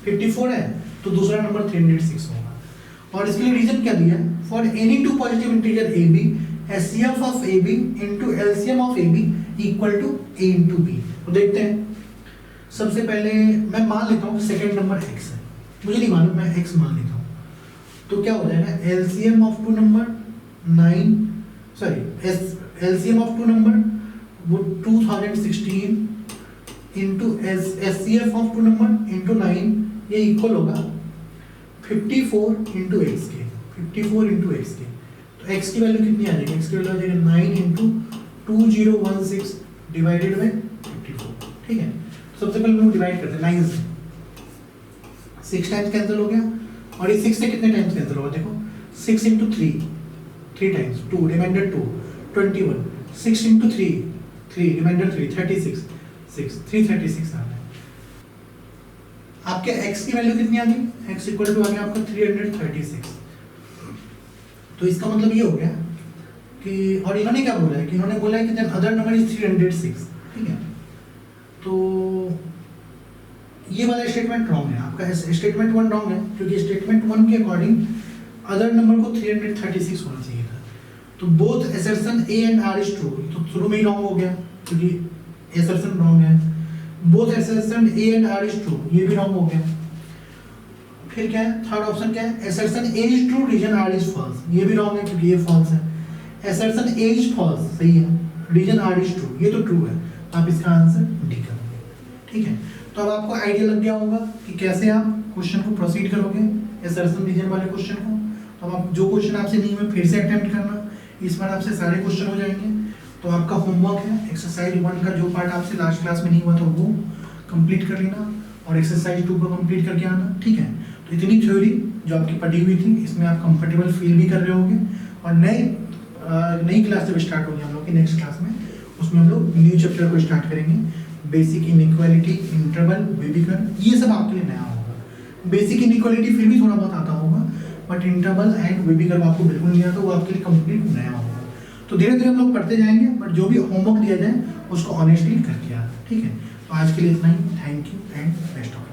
54 है तो दूसरा नंबर 306 होगा। और इसके लिए रीजन क्या दिया, for any two positive integer AB HCF of AB into LCM of AB equal to A into B। तो देखते हैं, सबसे पहले मैं मान लेता हूँ सेकंड नंबर x है, मुझे नहीं मालूम, मैं x मान लेता हूँ। तो क्या हो जाएगा, LCM of 2 number 9, sorry LCM of 2 number वो 2016 into SCF of 2 number into 9, ये इक्वल होगा 54 इंटू एक्स के, 54 इंटू एक्स के। तो x की वैल्यू कितनी आ जाएगी, x की वैल्यू आ जाएगी 9 इंटू 2016 डिवाइडेड बाय 54। ठीक है, सबसे पहले हम डिवाइड करते हैं 9 से, 6 टाइम्स कैंसिल हो गया, और ये 6 से कितने टाइम्स कैंसिल होगा, देखो 6 into 3 times 2 remainder 2 21, 6 into 3 remainder 3 36, 336 आ रहा है। आपके x की वैल्यू कितनी आ गई, x इक्वल टू आ गया आपका 336। तो इसका मतलब ये हो गया कि, और इन्होंने क्या बोला है कि इन्होंने बोला है कि देन अदर नंबर इज 306। ठीक है, तो ये वाला स्टेटमेंट रॉन्ग है, आपका स्टेटमेंट 1 रॉन्ग है, क्योंकि स्टेटमेंट 1 के अकॉर्डिंग अदर नंबर को 336 होना चाहिए था। तो both assertion A and R is true, तो शुरू में ही रॉन्ग हो गया क्योंकि assertion रॉन्ग है। Both assertion A and R is true, ये भी रॉन्ग हो गया। फिर क्या है, थर्ड ऑप्शन क्या है, assertion A is true, reason R is false, ये भी रॉन्ग है क्योंकि ये false है। assertion A is false सही है, रीजन R is true, ये तो ट्रू है, तो आप इसका आंसर डी करोगे। ठीक है, तो अब आपको आइडिया लग गया होगा कि कैसे आप क्वेश्चन को प्रोसीड करोगे assertion रीजन वाले क्वेश्चन को। तो अब आप जो क्वेश्चन आपसे नहीं हुए फिर से अटेम्प्ट करना, इस बार आपसे सारे क्वेश्चन हो जाएंगे। तो आपका होमवर्क है एक्सरसाइज 1 का जो पार्ट आपसे लास्ट क्लास में नहीं हुआ था वो कंप्लीट कर लेना और एक्सरसाइज 2 को कंप्लीट करके आना। ठीक है, तो इतनी थ्योरी जो आपकी पढ़ी हुई थी इसमें आप कंफर्टेबल फील भी कर रहे होंगे। और नई क्लास जब स्टार्ट होगी हम लोग की नेक्स्ट क्लास में, उसमें हम लोग न्यू चैप्टर को स्टार्ट करेंगे, बेसिक इनइक्वालिटी, इंटरवल, विभीकरण, ये सब आपके लिए नया होगा। बेसिक इनइक्वालिटी फिर भी थोड़ा बहुत आता होगा, बट इंटरवल एंड विभीकरण आपको बिल्कुल नहीं आता, वो आपके लिए कंप्लीट नया होगा। तो धीरे धीरे हम लोग पढ़ते जाएंगे, बट जो भी होमवर्क दिया जाए उसको ऑनेस्टली करके आना। ठीक है, तो आज के लिए इतना ही। Thank you and best of